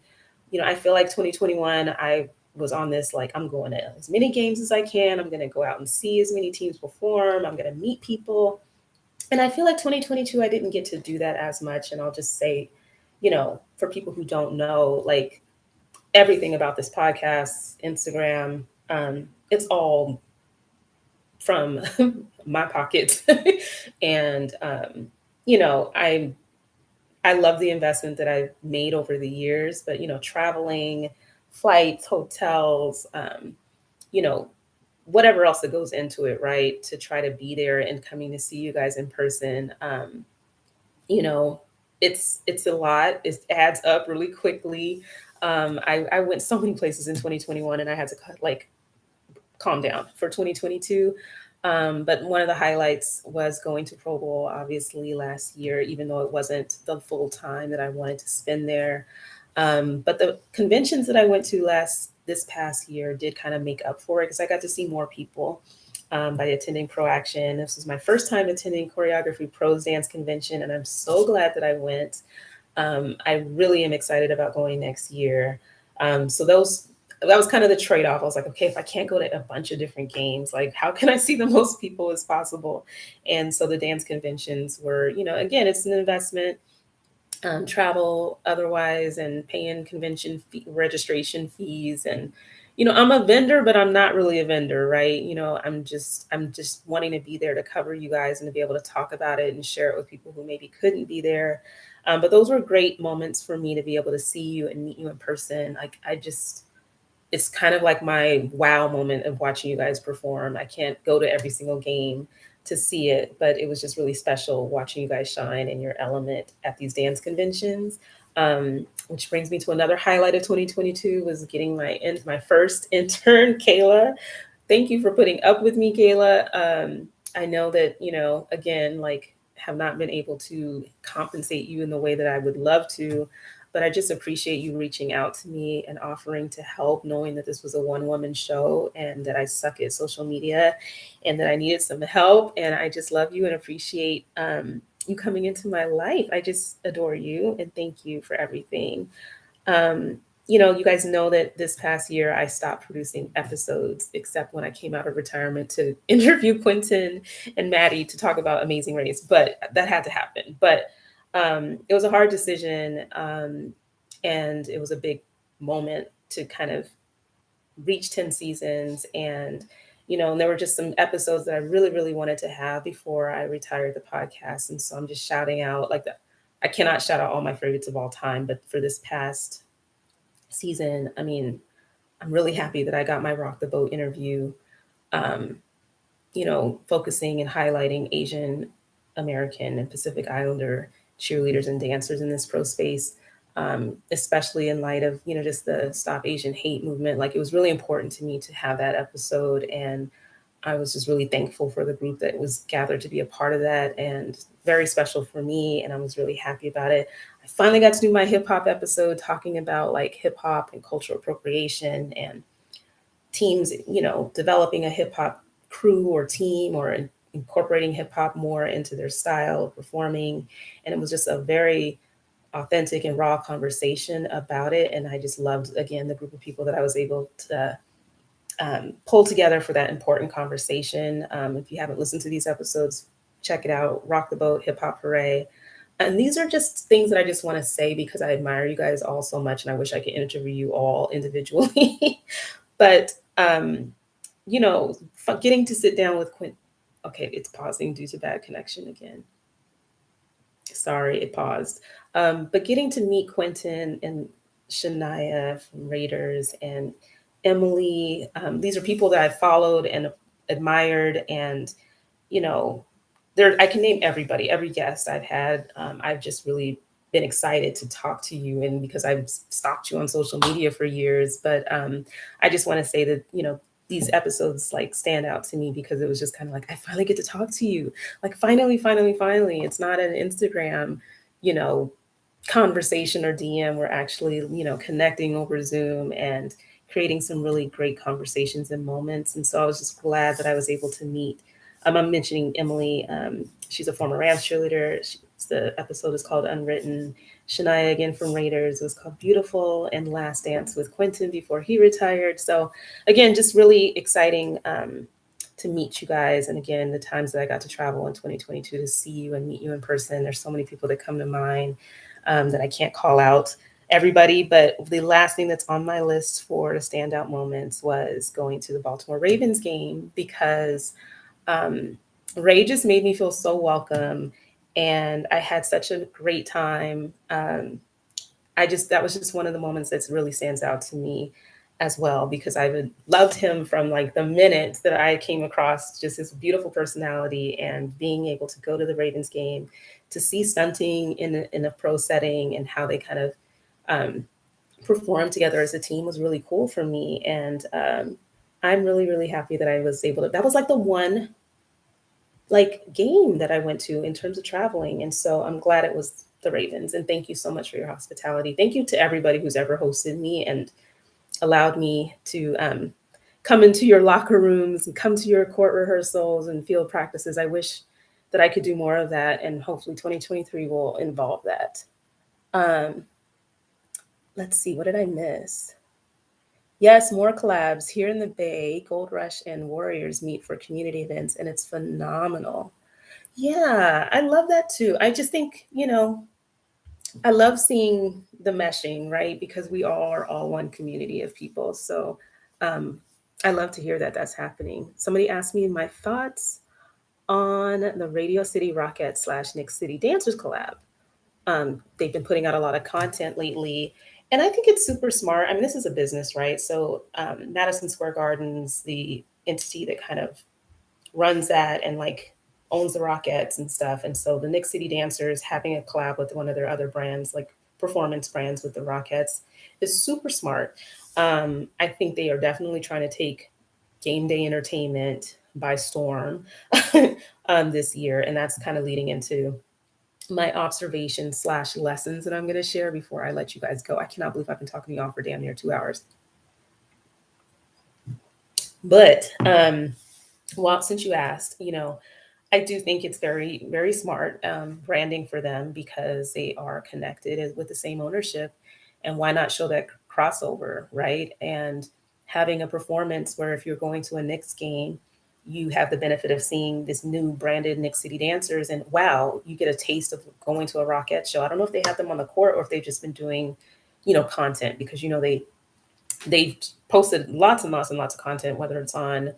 [SPEAKER 1] I feel like 2021, I was on this like, I'm going to as many games as I can. I'm going to go out and see as many teams perform. I'm going to meet people. And I feel like 2022, I didn't get to do that as much. And I'll just say, for people who don't know, like everything about this podcast, Instagram, it's all from my pocket. And, I love the investment that I've made over the years, but traveling, flights, hotels, you know, whatever else that goes into it, right? To try to be there and coming to see you guys in person. You know, it's a lot. It adds up really quickly. I went so many places in 2021 and I had to like calm down for 2022. But one of the highlights was going to Pro Bowl, obviously, last year, even though it wasn't the full time that I wanted to spend there. But the conventions that I went to this past year did kind of make up for it because I got to see more people by attending Pro Action. This was my first time attending Choreography Pros Dance Convention, and I'm so glad that I went. I really am excited about going next year. So that was kind of the trade-off. I was like, okay, if I can't go to a bunch of different games, like how can I see the most people as possible? And so the dance conventions were, again, it's an investment, travel otherwise, and paying convention registration fees. And I'm a vendor, but I'm not really a vendor, right? I'm just wanting to be there to cover you guys and to be able to talk about it and share it with people who maybe couldn't be there. But those were great moments for me to be able to see you and meet you in person. Like it's kind of like my wow moment of watching you guys perform. I can't go to every single game to see it, but it was just really special watching you guys shine in your element at these dance conventions. Which brings me to another highlight of 2022 was getting my first intern, Kayla. Thank you for putting up with me, Kayla. I know that, again, like have not been able to compensate you in the way that I would love to, but I just appreciate you reaching out to me and offering to help, knowing that this was a one woman show and that I suck at social media and that I needed some help. And I just love you and appreciate you coming into my life. I just adore you and thank you for everything. Um, you guys know that this past year I stopped producing episodes except when I came out of retirement to interview Quentin and Maddie to talk about Amazing Race, but that had to happen. But it was a hard decision, and it was a big moment to kind of reach 10 seasons. And there were just some episodes that I really, really wanted to have before I retired the podcast. And so I'm just shouting out like that. I cannot shout out all my favorites of all time, but for this past season, I mean, I'm really happy that I got my Rock the Boat interview. Um, focusing and highlighting Asian American and Pacific Islander cheerleaders and dancers in this pro space, especially in light of, just the Stop Asian Hate movement. Like, it was really important to me to have that episode. And I was just really thankful for the group that was gathered to be a part of that, and very special for me. And I was really happy about it. I finally got to do my hip hop episode talking about like hip hop and cultural appropriation and teams, developing a hip hop crew or team, or incorporating hip hop more into their style of performing. And it was just a very authentic and raw conversation about it. And I just loved, again, the group of people that I was able to pull together for that important conversation. If you haven't listened to these episodes, check it out. Rock the Boat, Hip Hop Hooray. And these are just things that I just want to say because I admire you guys all so much, and I wish I could interview you all individually. But getting to sit down with Quint. Okay, it's pausing due to bad connection again. Sorry, it paused. But getting to meet Quentin and Shania from Raiders and Emily, these are people that I've followed and admired, and there I can name everybody, every guest I've had. I've just really been excited to talk to you, and because I've stalked you on social media for years. But I just want to say that these episodes like stand out to me because it was just kind of like, I finally get to talk to you. Like, finally, finally, finally. It's not an Instagram, you know, conversation or DM. We're actually, connecting over Zoom and creating some really great conversations and moments. And so I was just glad that I was able to meet. I'm mentioning Emily. She's a former Rams cheerleader. The episode is called Unwritten. Shania, again from Raiders, was called Beautiful, and Last Dance with Quentin before he retired. So again, just really exciting to meet you guys. And again, the times that I got to travel in 2022 to see you and meet you in person, there's so many people that come to mind that I can't call out everybody. But the last thing that's on my list for the standout moments was going to the Baltimore Ravens game, because Ray just made me feel so welcome, and I had such a great time. That was just one of the moments that really stands out to me as well, because I've loved him from like the minute that I came across just his beautiful personality, and being able to go to the Ravens game to see stunting in a pro setting and how they kind of perform together as a team was really cool for me. And I'm really, really happy that I was able to, that was like the one like game that I went to in terms of traveling. And so I'm glad it was the Ravens. And thank you so much for your hospitality. Thank you to everybody who's ever hosted me and allowed me to come into your locker rooms and come to your court rehearsals and field practices. I wish that I could do more of that, and hopefully 2023 will involve that. Um, let's see, what did I miss? Yes, more collabs here in the Bay. Gold Rush and Warriors meet for community events, and it's phenomenal. Yeah, I love that too. I just think, I love seeing the meshing, right? Because we are all one community of people. So um, I love to hear that that's happening. Somebody asked me my thoughts on the Radio City Rockettes / Nick City Dancers collab. They've been putting out a lot of content lately. And I think it's super smart. I mean, this is a business, right? So Madison Square Gardens, the entity that kind of runs that and like owns the Rockettes and stuff. And so the Nick City Dancers having a collab with one of their other brands, like performance brands with the Rockettes, is super smart. I think they are definitely trying to take game day entertainment by storm this year. And that's kind of leading into my observations / lessons that I'm going to share before I let you guys go. I cannot believe I've been talking to y'all for damn near 2 hours. But well, since you asked, I do think it's very, very smart branding for them, because they are connected with the same ownership. And why not show that crossover, right? And having a performance where if you're going to a Knicks game, you have the benefit of seeing this new branded Knicks City Dancers, and wow, you get a taste of going to a Rockette show. I don't know if they have them on the court or if they've just been doing, content, because they've posted lots and lots and lots of content, whether it's on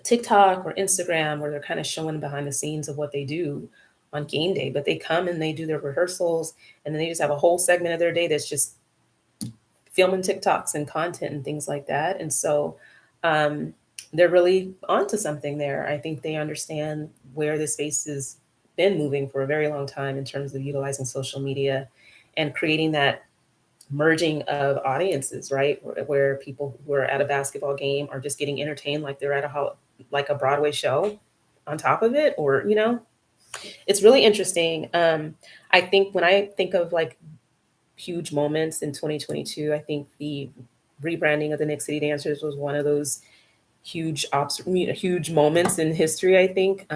[SPEAKER 1] TikTok or Instagram, where they're kind of showing behind the scenes of what they do on game day. But they come and they do their rehearsals, and then they just have a whole segment of their day that's just filming TikToks and content and things like that. And so they're really onto something there. I think they understand where the space has been moving for a very long time in terms of utilizing social media and creating that merging of audiences, right? Where people who are at a basketball game are just getting entertained like they're at like a Broadway show on top of it, or it's really interesting. I think when I think of like huge moments in 2022, I think the rebranding of the Nick City Dancers was one of those huge moments in history. I think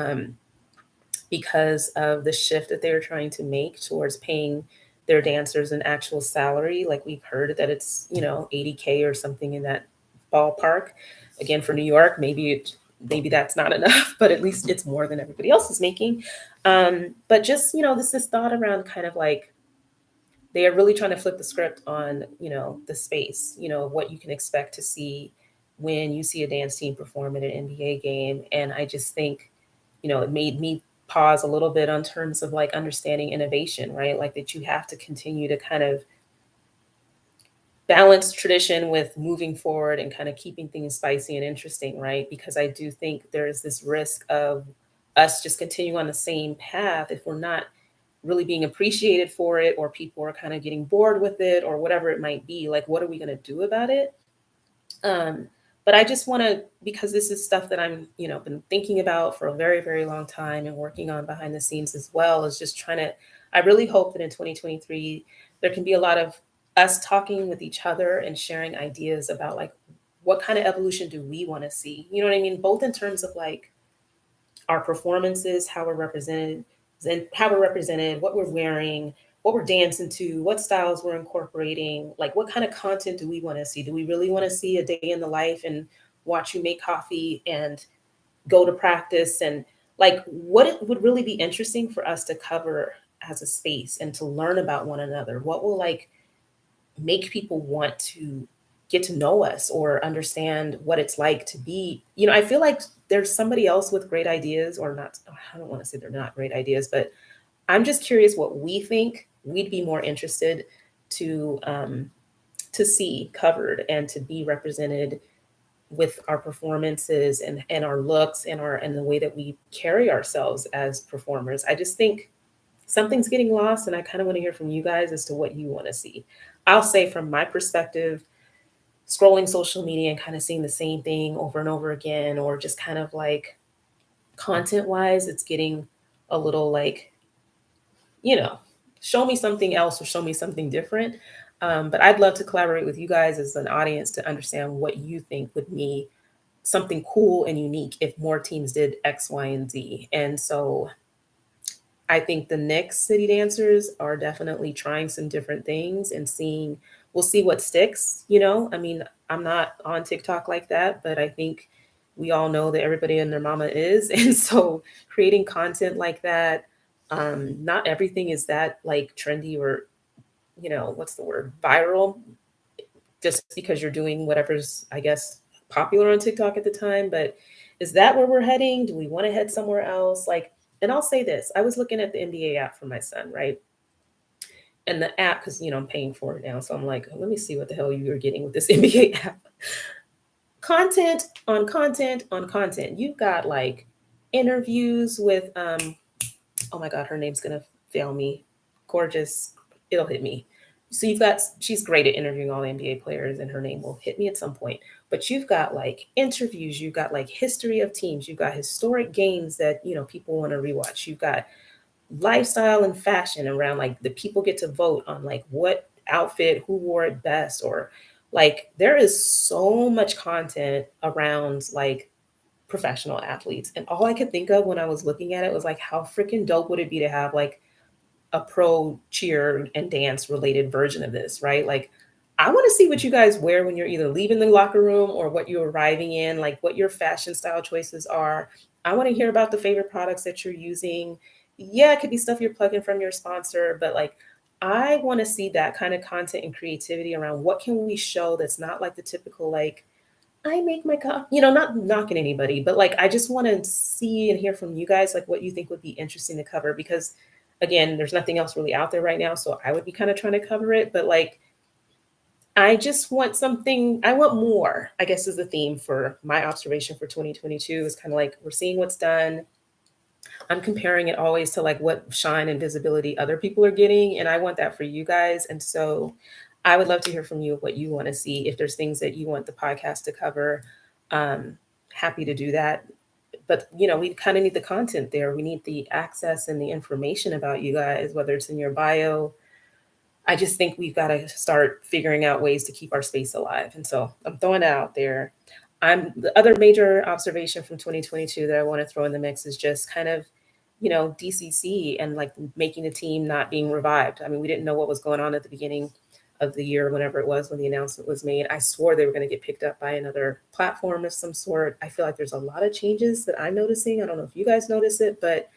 [SPEAKER 1] because of the shift that they were trying to make towards paying their dancers an actual salary. Like we've heard that it's 80K or something in that ballpark. Again, for New York, maybe that's not enough, but at least it's more than everybody else is making. But just this thought around kind of like they are really trying to flip the script on the space, what you can expect to see when you see a dance team perform at an NBA game. And I just think it made me pause a little bit on terms of like understanding innovation, right? Like that you have to continue to kind of balance tradition with moving forward and kind of keeping things spicy and interesting, right? Because I do think there's this risk of us just continuing on the same path if we're not really being appreciated for it, or people are kind of getting bored with it, or whatever it might be. Like, what are we going to do about it? Um, but I just want to, because this is stuff that I'm, been thinking about for a very, very long time and working on behind the scenes as well, is just trying to, I really hope that in 2023, there can be a lot of us talking with each other and sharing ideas about like, what kind of evolution do we want to see? You know what I mean? Both in terms of like our performances, how we're represented, what we're wearing, what we're dancing to, what styles we're incorporating, like what kind of content do we want to see? Do we really want to see a day in the life and watch you make coffee and go to practice? And like what it would really be interesting for us to cover as a space and to learn about one another? What will like make people want to get to know us or understand what it's like to be, I feel like there's somebody else with great ideas, or not. I don't want to say they're not great ideas, but I'm just curious what we think we'd be more interested to um, to see covered and to be represented with our performances and our looks and the way that we carry ourselves as performers. I just think something's getting lost, and I kind of want to hear from you guys as to what you want to see. I'll say from my perspective, scrolling social media and kind of seeing the same thing over and over again, or just kind of like content wise, it's getting a little like, you know, show me something else or show me something different. But I'd love to collaborate with you guys as an audience to understand what you think would be something cool and unique if more teams did X, Y, and Z. And so I think the next City Dancers are definitely trying some different things and seeing, we'll see what sticks. I mean, I'm not on TikTok like that, but I think we all know that everybody and their mama is. And so creating content like that, not everything is that like trendy or, what's the word, viral, just because you're doing whatever's, I guess, popular on TikTok at the time. But is that where we're heading? Do we want to head somewhere else? Like, and I'll say this, I was looking at the NBA app for my son, right? And the app, because I'm paying for it now. So I'm like, let me see what the hell you're getting with this NBA app. Content on content on content. You've got like interviews with oh my god, her name's gonna fail me. Gorgeous, it'll hit me. So she's great at interviewing all the NBA players, and her name will hit me at some point. But you've got like interviews, you've got like history of teams, you've got historic games that people want to rewatch. You've got lifestyle and fashion around like the people get to vote on like what outfit, who wore it best, or like there is so much content around like professional athletes. And all I could think of when I was looking at it was like, how freaking dope would it be to have like a pro cheer and dance related version of this, right? Like, I want to see what you guys wear when you're either leaving the locker room or what you're arriving in, like what your fashion style choices are. I want to hear about the favorite products that you're using. Yeah, it could be stuff you're plugging from your sponsor, but like, I want to see that kind of content and creativity around what can we show that's not like the typical like I make my coffee, not knocking anybody, but like I just want to see and hear from you guys like what you think would be interesting to cover, because again, there's nothing else really out there right now, so I would be kind of trying to cover it, but like I just want something, I want more, I guess is the theme for my observation for 2022 is kind of like we're seeing what's done. I'm comparing it always to like what shine and visibility other people are getting. And I want that for you guys. And so I would love to hear from you what you want to see. If there's things that you want the podcast to cover, um, happy to do that. But we kind of need the content there. We need the access and the information about you guys, whether it's in your bio. I just think we've got to start figuring out ways to keep our space alive. And so I'm throwing it out there. The other major observation from 2022 that I want to throw in the mix is just kind of, DCC and like making the team not being revived. I mean, we didn't know what was going on at the beginning of the year, whenever it was when the announcement was made. I swore they were going to get picked up by another platform of some sort. I feel like there's a lot of changes that I'm noticing. I don't know if you guys notice it, but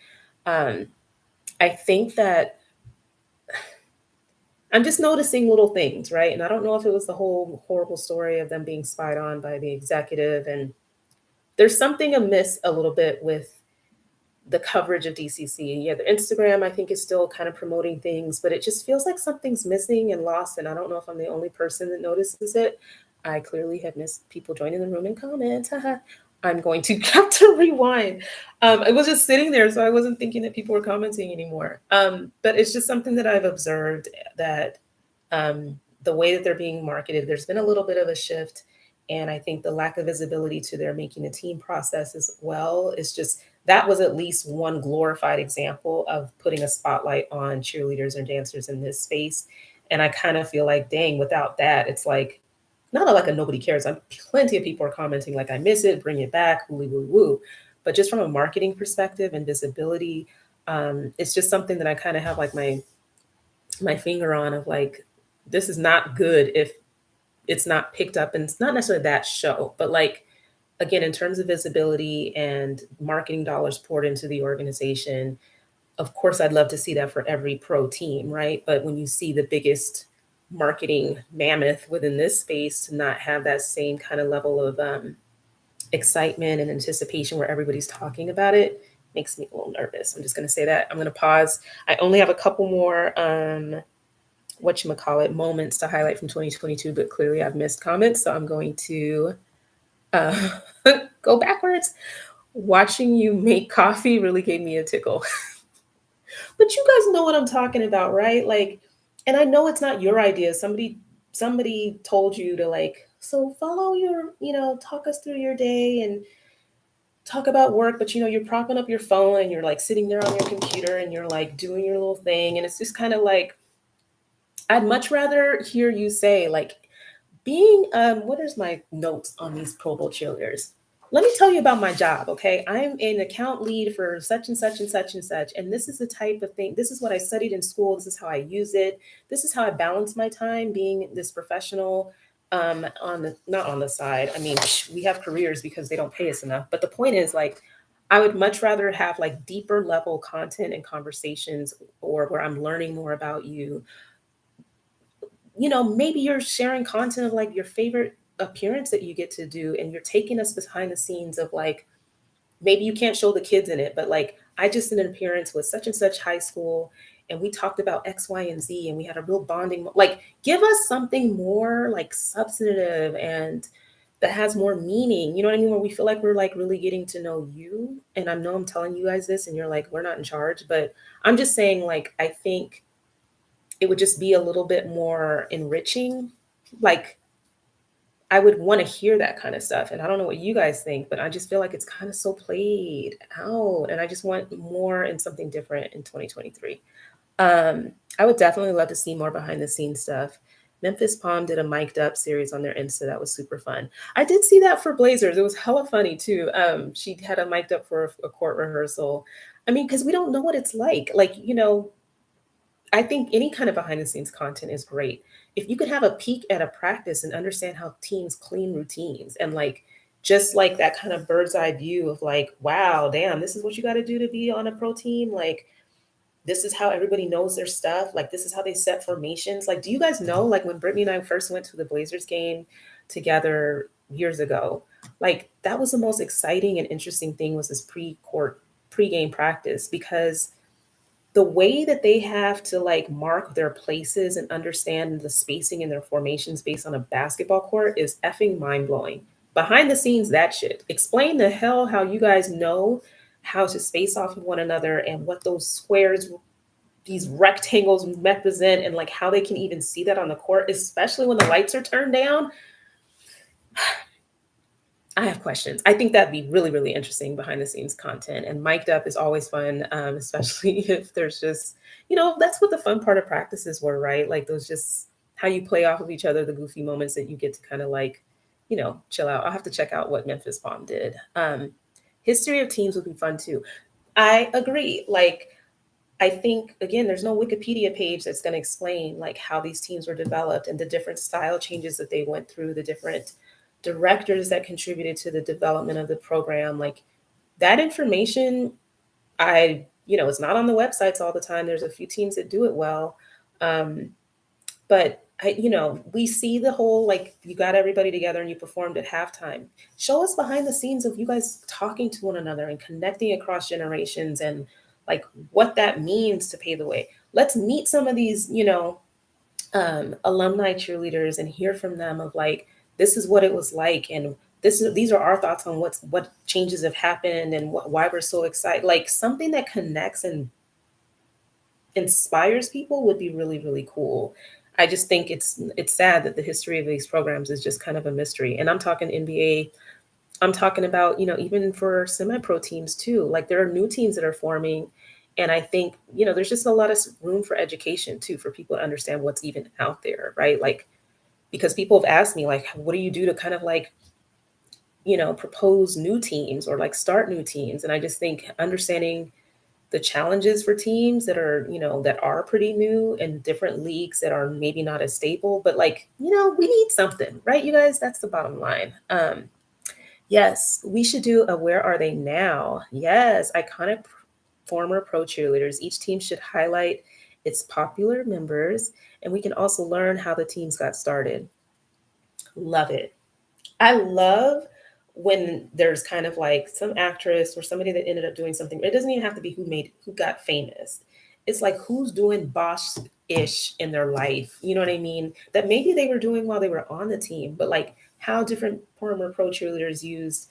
[SPEAKER 1] um, I think that I'm just noticing little things, right? And I don't know if it was the whole horrible story of them being spied on by the executive. And there's something amiss a little bit with the coverage of DCC. Yeah, the Instagram, I think, is still kind of promoting things, but it just feels like something's missing and lost. And I don't know if I'm the only person that notices it. I clearly have missed people joining the room and comment. I'm going to have to rewind. I was just sitting there, so I wasn't thinking that people were commenting anymore. But it's just something that I've observed that the way that they're being marketed, there's been a little bit of a shift. And I think the lack of visibility to their making a team process as well is just that was at least one glorified example of putting a spotlight on cheerleaders and dancers in this space. And I kind of feel like, dang, without that, it's like not like a nobody cares. Plenty of people are commenting like I miss it, bring it back, woo woo woo. But just from a marketing perspective and visibility, it's just something that I kind of have like my finger on of like this is not good if it's not picked up, and it's not necessarily that show, but like again, in terms of visibility and marketing dollars poured into the organization, of course, I'd love to see that for every pro team, right? But when you see the biggest marketing mammoth within this space to not have that same kind of level of excitement and anticipation where everybody's talking about it, makes me a little nervous. I'm just going to say that. I'm going to pause. I only have a couple more moments to highlight from 2022, but clearly I've missed comments, so I'm going to uh, go backwards. Watching you make coffee really gave me a tickle. But you guys know what I'm talking about, right? Like, and I know it's not your idea. Somebody told you to like, so follow your, talk us through your day and talk about work, but you're propping up your phone and you're like sitting there on your computer and you're like doing your little thing. And it's just kind of like, I'd much rather hear you say, like, being what is my notes on these Pro Bowl cheerleaders? Let me tell you about my job, okay? I'm an account lead for such and such and such and such, and this is the type of thing. This is what I studied in school. This is how I use it. This is how I balance my time being this professional. On the not on the side. I mean, we have careers because they don't pay us enough. But the point is, like, I would much rather have like deeper level content and conversations, or where I'm learning more about you. Maybe you're sharing content of like your favorite appearance that you get to do, and you're taking us behind the scenes of like maybe you can't show the kids in it, but like I just did an appearance with such and such high school and we talked about X, Y, and Z and we had a real bonding. Like, give us something more like substantive and that has more meaning. You know what I mean? Where we feel like we're like really getting to know you. And I know I'm telling you guys this and you're like, we're not in charge, but I'm just saying, like, I think it would just be a little bit more enriching. Like, I would want to hear that kind of stuff. And I don't know what you guys think, but I just feel like it's kind of so played out. And I just want more and something different in 2023. I would definitely love to see more behind the scenes stuff. Memphis Palm did a mic'd up series on their Insta that was super fun. I did see that for Blazers. It was hella funny too. She had a mic'd up for a court rehearsal. I mean, because we don't know what it's like. Like, I think any kind of behind the scenes content is great. If you could have a peek at a practice and understand how teams clean routines and like just like that kind of bird's eye view of like, wow, damn, this is what you got to do to be on a pro team. Like, this is how everybody knows their stuff. Like, this is how they set formations. Like, do you guys know, like, when Brittany and I first went to the Blazers game together years ago, like, that was the most exciting and interesting thing was this pre-game practice because the way that they have to like mark their places and understand the spacing in their formations based on a basketball court is effing mind blowing. Behind the scenes, that shit. Explain the hell how you guys know how to space off of one another and what those squares, these rectangles represent, and like how they can even see that on the court, especially when the lights are turned down. I have questions. I think that'd be really, really interesting behind the scenes content. And mic'd up is always fun, especially if there's just, that's what the fun part of practices were, right? Like those just how you play off of each other, the goofy moments that you get to kind of like, chill out. I'll have to check out what Memphis Palm did. History of teams would be fun too. I agree. Like, I think again, there's no Wikipedia page that's going to explain like how these teams were developed and the different style changes that they went through, the different directors that contributed to the development of the program. Like that information, it's not on the websites all the time. There's a few teams that do it well. But we see the whole like you got everybody together and you performed at halftime. Show us behind the scenes of you guys talking to one another and connecting across generations and like what that means to pave the way. Let's meet some of these, alumni cheerleaders and hear from them of like this is what it was like and these are our thoughts on what changes have happened and why we're so excited. Like something that connects and inspires people would be really, really cool. I just think it's sad that the history of these programs is just kind of a mystery. And I'm talking NBA. I'm talking about, even for semi-pro teams too. Like there are new teams that are forming. And I think, there's just a lot of room for education too, for people to understand what's even out there, right? Like, because people have asked me, like, what do you do to kind of like, propose new teams or like start new teams? And I just think understanding the challenges for teams that are, that are pretty new and different leagues that are maybe not as stable, but like, we need something, right? You guys, that's the bottom line. Yes, we should do a Where Are They Now? Yes, iconic former pro cheerleaders. Each team should highlight its popular members, and we can also learn how the teams got started. Love it. I love when there's kind of like some actress or somebody that ended up doing something. It doesn't even have to be who got famous. It's like who's doing boss-ish in their life. You know what I mean? That maybe they were doing while they were on the team, but like how different former pro cheerleaders used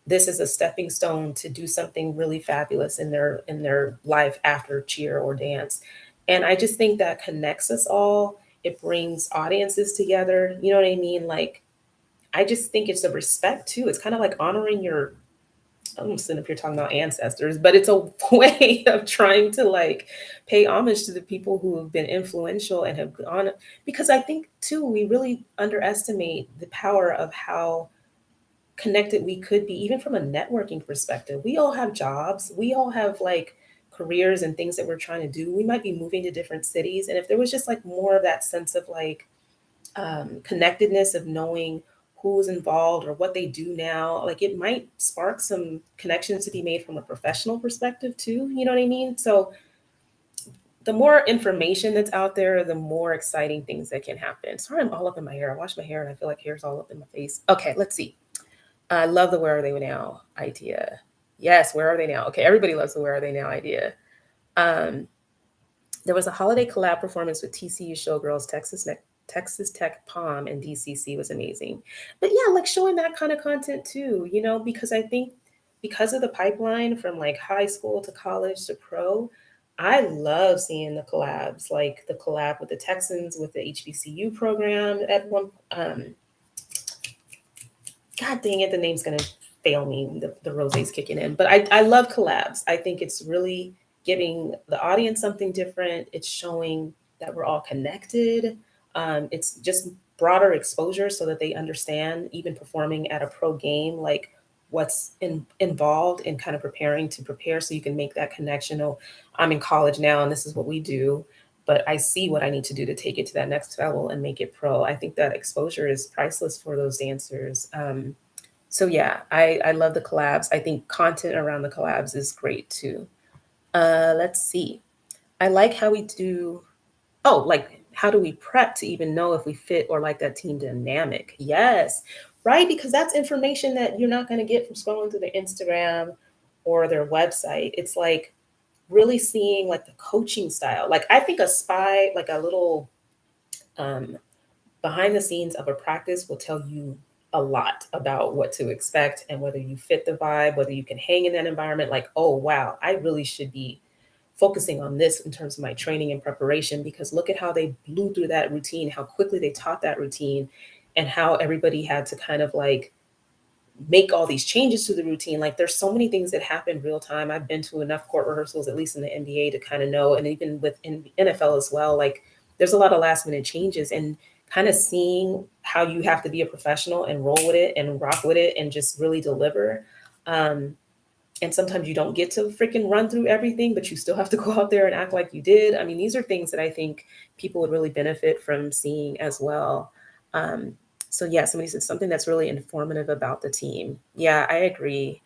[SPEAKER 1] this as a stepping stone to do something really fabulous in their life after cheer or dance. And I just think that connects us all. It brings audiences together. You know what I mean? Like I just think it's a respect too. It's kind of like honoring your, I'm sitting up here talking about ancestors, but it's a way of trying to like pay homage to the people who have been influential and have gone. Because I think too, we really underestimate the power of how connected we could be, even from a networking perspective. We all have jobs, we all have like careers and things that we're trying to do. We might be moving to different cities. And if there was just like more of that sense of like, connectedness of knowing who's involved or what they do now, like it might spark some connections to be made from a professional perspective too. You know what I mean? So the more information that's out there, the more exciting things that can happen. Sorry, I'm all up in my hair. I wash my hair and I feel like hair's all up in my face. Okay, let's see. I love the Where Are They Now idea. Yes, Where Are They Now? Okay, everybody loves the Where Are They Now idea. Um, there was a holiday collab performance with TCU Showgirls, Texas Tech Palm, and DCC was amazing. But yeah, like showing that kind of content too, because I think because of the pipeline from like high school to college to pro, I love seeing the collabs, like the collab with the Texans with the HBCU program at one. God dang it, the name's gonna fail me. The rose's kicking in, but I love collabs. I think it's really giving the audience something different. It's showing that we're all connected. It's just broader exposure so that they understand, even performing at a pro game, like what's involved in kind of preparing to prepare so you can make that connection. Oh, I'm in college now and this is what we do, but I see what I need to do to take it to that next level and make it pro. I think that exposure is priceless for those dancers. So yeah, I love the collabs. I think content around the collabs is great too. Let's see. I like how we do. Oh, like how do we prep to even know if we fit or like that team dynamic? Yes, right. Because that's information that you're not going to get from scrolling through their Instagram or their website. It's like really seeing like the coaching style. Like I think a spy, like a little um, behind the scenes of a practice will tell you a lot about what to expect and whether you fit the vibe, whether you can hang in that environment. Like, oh, wow, I really should be focusing on this in terms of my training and preparation because look at how they blew through that routine, how quickly they taught that routine, and how everybody had to kind of like make all these changes to the routine. Like there's so many things that happen real time. I've been to enough court rehearsals, at least in the NBA, to kind of know, and even within NFL as well. Like there's a lot of last minute changes and kind of seeing how you have to be a professional and roll with it and rock with it and just really deliver. Um, and sometimes you don't get to freaking run through everything, but you still have to go out there and act like you did. I mean, these are things that I think people would really benefit from seeing as well. Um, so yeah, somebody said something that's really informative about the team. Yeah, I agree.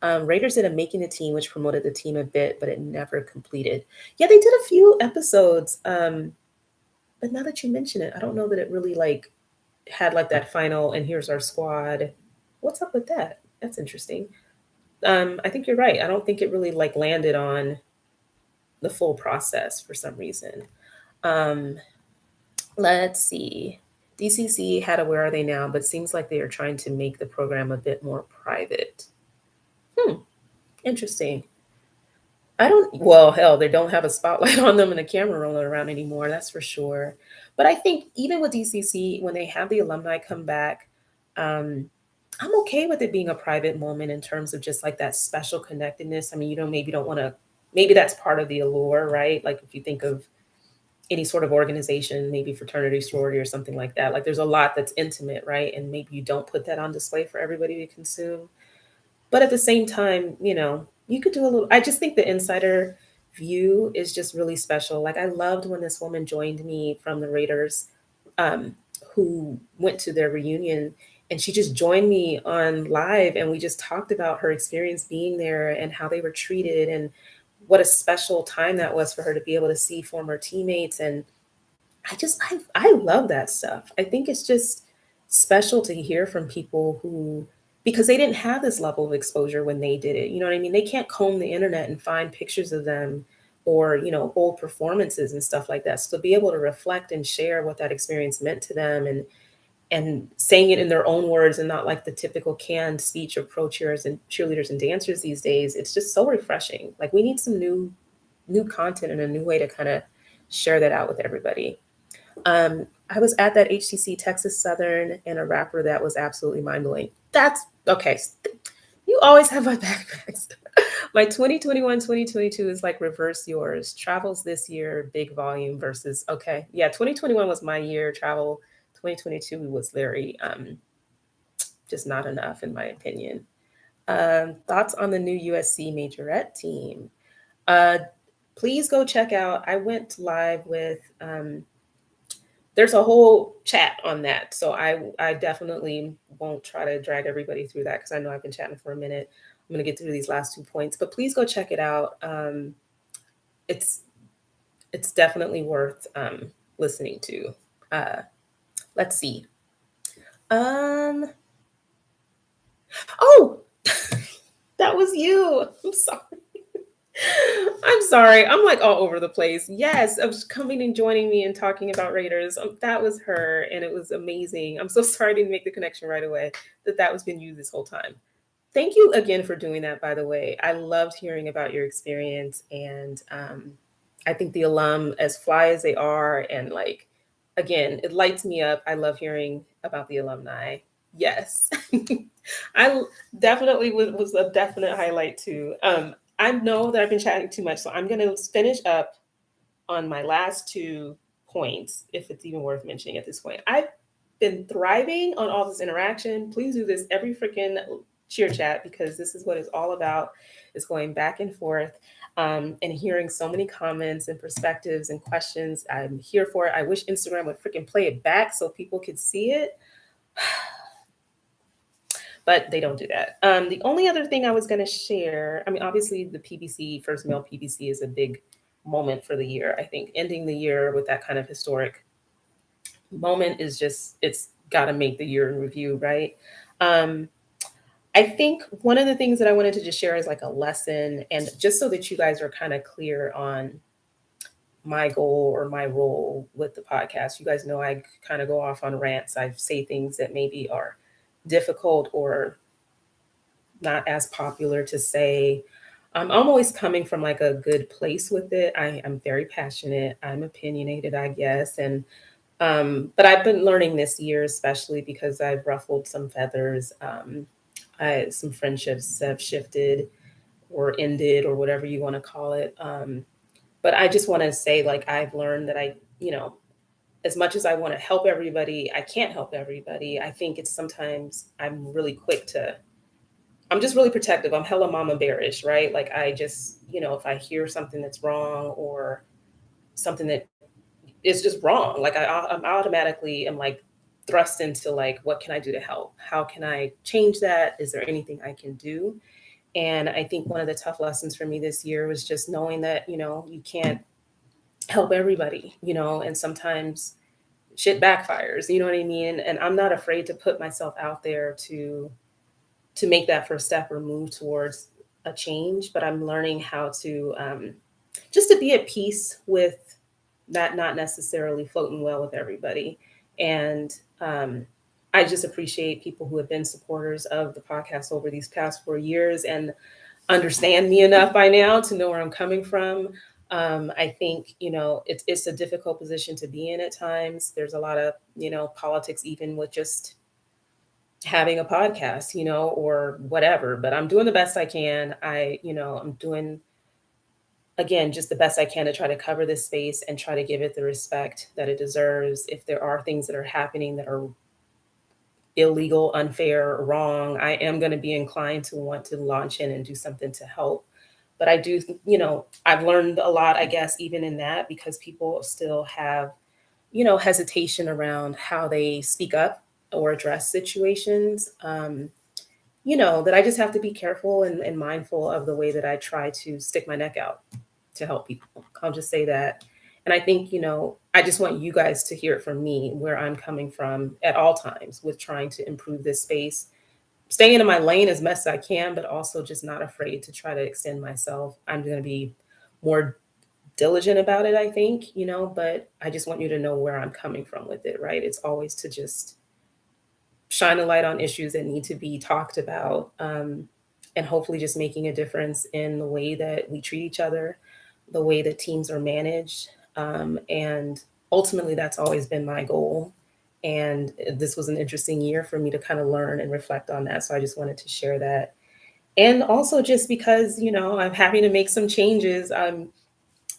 [SPEAKER 1] Raiders did a making the team, which promoted the team a bit, but it never completed. Yeah, they did a few episodes, but now that you mention it, I don't know that it really like had like that final and here's our squad. What's up with that? That's interesting. I think you're right. I don't think it really like landed on the full process for some reason. Um, let's see. DCC had a Where Are They Now, but seems like they are trying to make the program a bit more private. Hmm, interesting. I don't, well, hell, they don't have a spotlight on them and a camera rolling around anymore, that's for sure. But I think even with DCC, when they have the alumni come back, um, I'm okay with it being a private moment in terms of just like that special connectedness. I mean, you don't maybe don't want to, maybe that's part of the allure, right? Like if you think of any sort of organization, maybe fraternity, sorority, or something like that, like there's a lot that's intimate, right? And maybe you don't put that on display for everybody to consume. But at the same time, you know, you could do a little, I just think the insider view is just really special. Like I loved when this woman joined me from the Raiders, um, who went to their reunion, and she just joined me on live and we just talked about her experience being there and how they were treated and what a special time that was for her to be able to see former teammates. And I love that stuff. I think it's just special to hear from people who, because they didn't have this level of exposure when they did it. You know what I mean? They can't comb the internet and find pictures of them or, you know, old performances and stuff like that. So to be able to reflect and share what that experience meant to them and saying it in their own words and not like the typical canned speech of pro cheerers and cheerleaders and dancers these days, it's just so refreshing. Like we need some new content and a new way to kind of share that out with everybody. I was at that HTC Texas Southern and a rapper that was absolutely mind blowing. That's okay. You always have my backpacks. My 2021, 2022 is like reverse yours. Travels this year, big volume versus, okay. Yeah, 2021 was my year. Travel 2022 was very, just not enough, in my opinion. Thoughts on the new USC majorette team? Uh, please go check out. I went live with there's a whole chat on that. So I definitely won't try to drag everybody through that because I know I've been chatting for a minute. I'm going to get through these last 2 points, but please go check it out. It's it's definitely worth listening to. Uh, let's see. Um, oh, that was you. I'm sorry. I'm sorry. I'm like all over the place. Yes, of coming and joining me and talking about Raiders. That was her, and it was amazing. I'm so sorry I didn't make the connection right away that was been you this whole time. Thank you again for doing that, by the way. I loved hearing about your experience, and I think the alum, as fly as they are, and like, again, it lights me up. I love hearing about the alumni. Yes, I definitely was a definite highlight too. I know that I've been chatting too much, so I'm going to finish up on my last 2 points, if it's even worth mentioning at this point. I've been thriving on all this interaction. Please do this every freaking cheer chat because this is what it's all about, is going back and forth and hearing so many comments and perspectives and questions. I'm here for it. I wish Instagram would freaking play it back so people could see it. But they don't do that. The only other thing I was going to share, I mean, obviously the PBC, first male PBC, is a big moment for the year. I think ending the year with that kind of historic moment is just, it's got to make the year in review, right? Um, I think one of the things that I wanted to just share is like a lesson, and just so that you guys are kind of clear on my goal or my role with the podcast. You guys know I kind of go off on rants. I say things that maybe are difficult or not as popular to say. I'm always coming from like a good place with it. I'm very passionate. I'm opinionated, I guess. And but I've been learning this year, especially because I've ruffled some feathers. Some friendships have shifted or ended or whatever you want to call it. But I just want to say, like, I've learned that as much as I want to help everybody, I can't help everybody. I think it's sometimes I'm just really protective. I'm hella mama bearish, right? Like, I just, if I hear something that's wrong or something that is just wrong, like, I'm automatically am like thrust into like, what can I do to help? How can I change that? Is there anything I can do? And I think one of the tough lessons for me this year was just knowing that, you can't help everybody, and sometimes shit backfires, you know what I mean? And I'm not afraid to put myself out there to make that first step or move towards a change, but I'm learning how to just to be at peace with that not necessarily floating well with everybody. And I just appreciate people who have been supporters of the podcast over these past 4 years and understand me enough by now to know where I'm coming from. I think it's a difficult position to be in at times. There's a lot of politics, even with just having a podcast, or whatever. But I'm doing the best I can. I'm doing again just the best I can to try to cover this space and try to give it the respect that it deserves. If there are things that are happening that are illegal, unfair, or wrong, I am going to be inclined to want to launch in and do something to help. But I do, I've learned a lot, I guess, even in that, because people still have, hesitation around how they speak up or address situations. That I just have to be careful and mindful of the way that I try to stick my neck out to help people. I'll just say that. And I think, I just want you guys to hear it from me where I'm coming from at all times with trying to improve this space, staying in my lane as best as I can, but also just not afraid to try to extend myself. I'm going to be more diligent about it, I think, but I just want you to know where I'm coming from with it, right? It's always to just shine a light on issues that need to be talked about, and hopefully just making a difference in the way that we treat each other, the way that teams are managed. And ultimately, that's always been my goal. And this was an interesting year for me to kind of learn and reflect on that. So I just wanted to share that. And also, just because, I'm having to make some changes,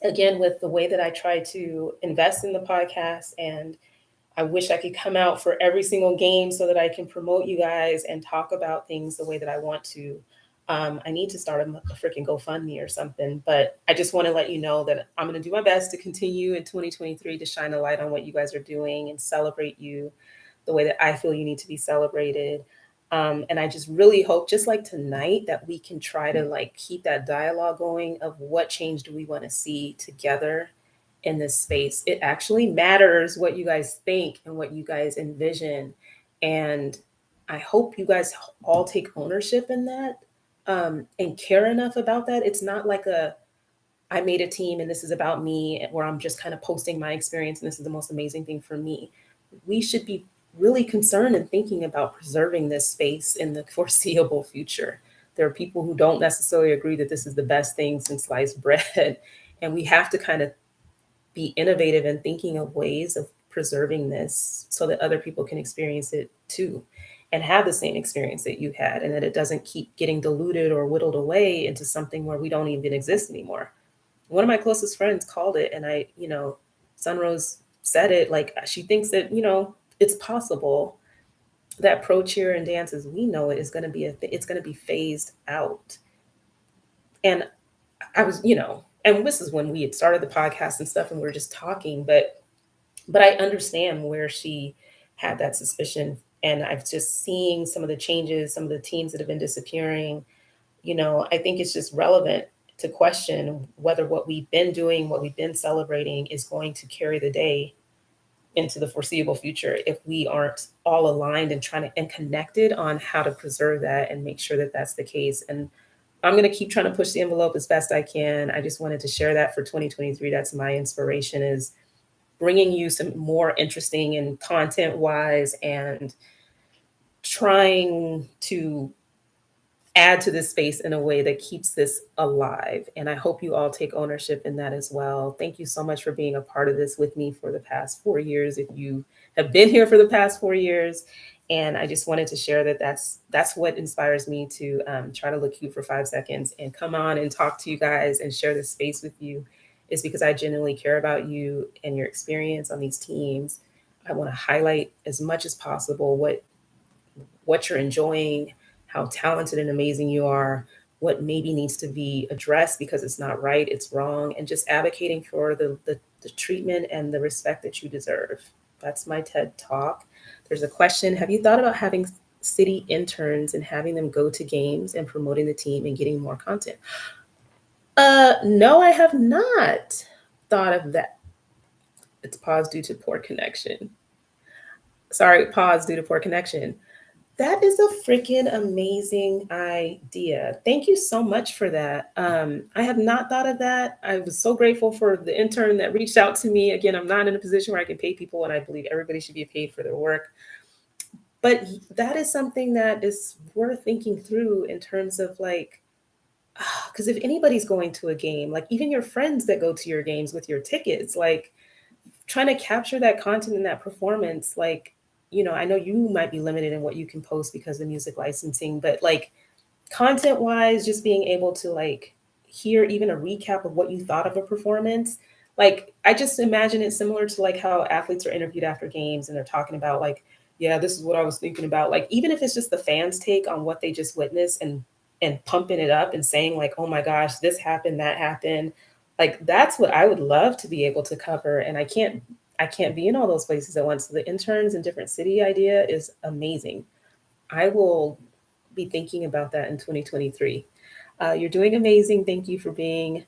[SPEAKER 1] again, with the way that I try to invest in the podcast, and I wish I could come out for every single game so that I can promote you guys and talk about things the way that I want to. I need to start a freaking GoFundMe or something, but I just want to let you know that I'm going to do my best to continue in 2023 to shine a light on what you guys are doing and celebrate you the way that I feel you need to be celebrated. And I just really hope, just like tonight, that we can try to like keep that dialogue going of what change do we want to see together in this space. It actually matters what you guys think and what you guys envision. And I hope you guys all take ownership in that, and care enough about that. It's not like I made a team and this is about me, where I'm just kind of posting my experience and this is the most amazing thing for me. We should be really concerned and thinking about preserving this space in the foreseeable future. There are people who don't necessarily agree that this is the best thing since sliced bread. And we have to kind of be innovative in thinking of ways of preserving this so that other people can experience it too and have the same experience that you had, and that it doesn't keep getting diluted or whittled away into something where we don't even exist anymore. One of my closest friends called it, and Sunrose said it, like, she thinks that, it's possible that pro cheer and dance as we know it is going to be it's going to be phased out. And I was, and this is when we had started the podcast and stuff and we were just talking, but I understand where she had that suspicion. And I've just seen some of the changes, some of the teams that have been disappearing. I think it's just relevant to question whether what we've been doing, what we've been celebrating is going to carry the day into the foreseeable future if we aren't all aligned and trying to and connected on how to preserve that and make sure that that's the case. And I'm going to keep trying to push the envelope as best I can. I just wanted to share that for 2023. That's my inspiration, is bringing you some more interesting and content wise, and trying to add to this space in a way that keeps this alive. And I hope you all take ownership in that as well. Thank you so much for being a part of this with me for the past 4 years, if you have been here for the past 4 years. And I just wanted to share that that's what inspires me to try to look cute for 5 seconds and come on and talk to you guys and share this space with you, is because I genuinely care about you and your experience on these teams. I want to highlight as much as possible what you're enjoying, how talented and amazing you are, what maybe needs to be addressed because it's not right, it's wrong, and just advocating for the treatment and the respect that you deserve. That's my TED talk. There's a question: have you thought about having city interns and having them go to games and promoting the team and getting more content? No, I have not thought of that. It's paused due to poor connection. Sorry, pause due to poor connection. That is a freaking amazing idea. Thank you so much for that. I have not thought of that. I was so grateful for the intern that reached out to me. Again, I'm not in a position where I can pay people, and I believe everybody should be paid for their work. But that is something that is worth thinking through in terms of like, because if anybody's going to a game, like even your friends that go to your games with your tickets, like trying to capture that content and that performance, like, I know you might be limited in what you can post because of music licensing, but like content wise, just being able to like hear even a recap of what you thought of a performance. Like I just imagine it similar to like how athletes are interviewed after games and they're talking about like, yeah, this is what I was thinking about. Like even if it's just the fans' take on what they just witnessed, and pumping it up and saying like, oh my gosh, this happened, that happened. Like that's what I would love to be able to cover. And I can't be in all those places at once. So the interns in different city idea is amazing. I will be thinking about that in 2023. You're doing amazing. Thank you for being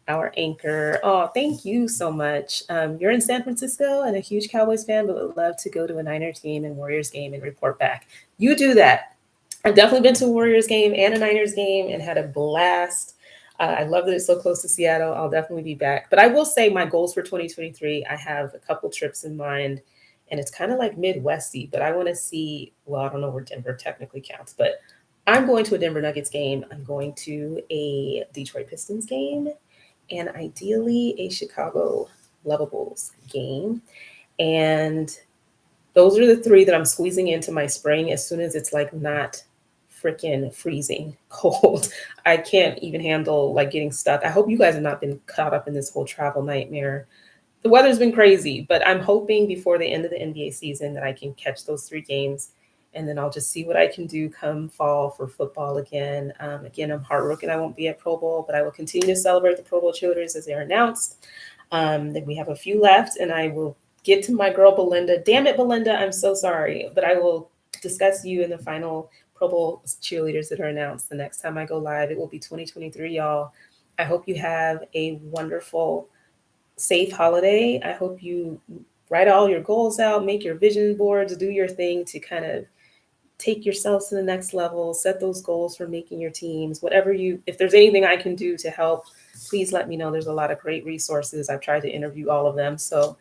[SPEAKER 1] our anchor. Oh, thank you so much. You're in San Francisco and a huge Cowboys fan, but would love to go to a Niner team and Warriors game and report back. You do that. I've definitely been to a Warriors game and a Niners game and had a blast. I love that it's so close to Seattle. I'll definitely be back. But I will say my goals for 2023, I have a couple trips in mind, and it's kind of like Midwesty, but I want to see, well, I don't know where Denver technically counts, but I'm going to a Denver Nuggets game. I'm going to a Detroit Pistons game, and ideally a Chicago Lovables game. And those are the three that I'm squeezing into my spring as soon as it's like not freaking freezing cold. I can't even handle like getting stuck. I hope you guys have not been caught up in this whole travel nightmare. The weather's been crazy, but I'm hoping before the end of the NBA season that I can catch those three games, and then I'll just see what I can do come fall for football again. Again, I'm heartbroken I won't be at Pro Bowl, but I will continue to celebrate the Pro Bowl cheerleaders as they're announced. Then we have a few left, and I will get to my girl Belinda. Damn it, Belinda, I'm so sorry, but I will discuss you in the final Pro Bowl cheerleaders that are announced the next time I go live. It will be 2023, y'all. I hope you have a wonderful, safe holiday. I hope you write all your goals out, make your vision boards, do your thing to kind of take yourselves to the next level, set those goals for making your teams, whatever if there's anything I can do to help, please let me know. There's a lot of great resources. I've tried to interview all of them. So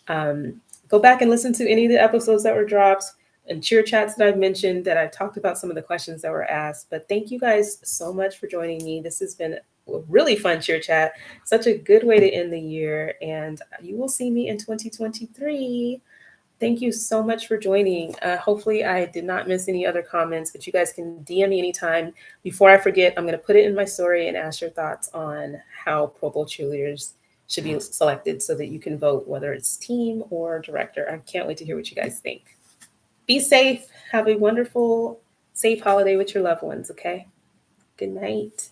[SPEAKER 1] go back and listen to any of the episodes that were dropped and cheer chats that I've mentioned, that I've talked about some of the questions that were asked. But thank you guys so much for joining me. This has been a really fun cheer chat. Such a good way to end the year. And you will see me in 2023. Thank you so much for joining. Hopefully I did not miss any other comments, but you guys can DM me anytime. Before I forget, I'm going to put it in my story and ask your thoughts on how Pro Bowl cheerleaders should be selected so that you can vote whether it's team or director. I can't wait to hear what you guys think. Be safe. Have a wonderful, safe holiday with your loved ones, okay? Good night.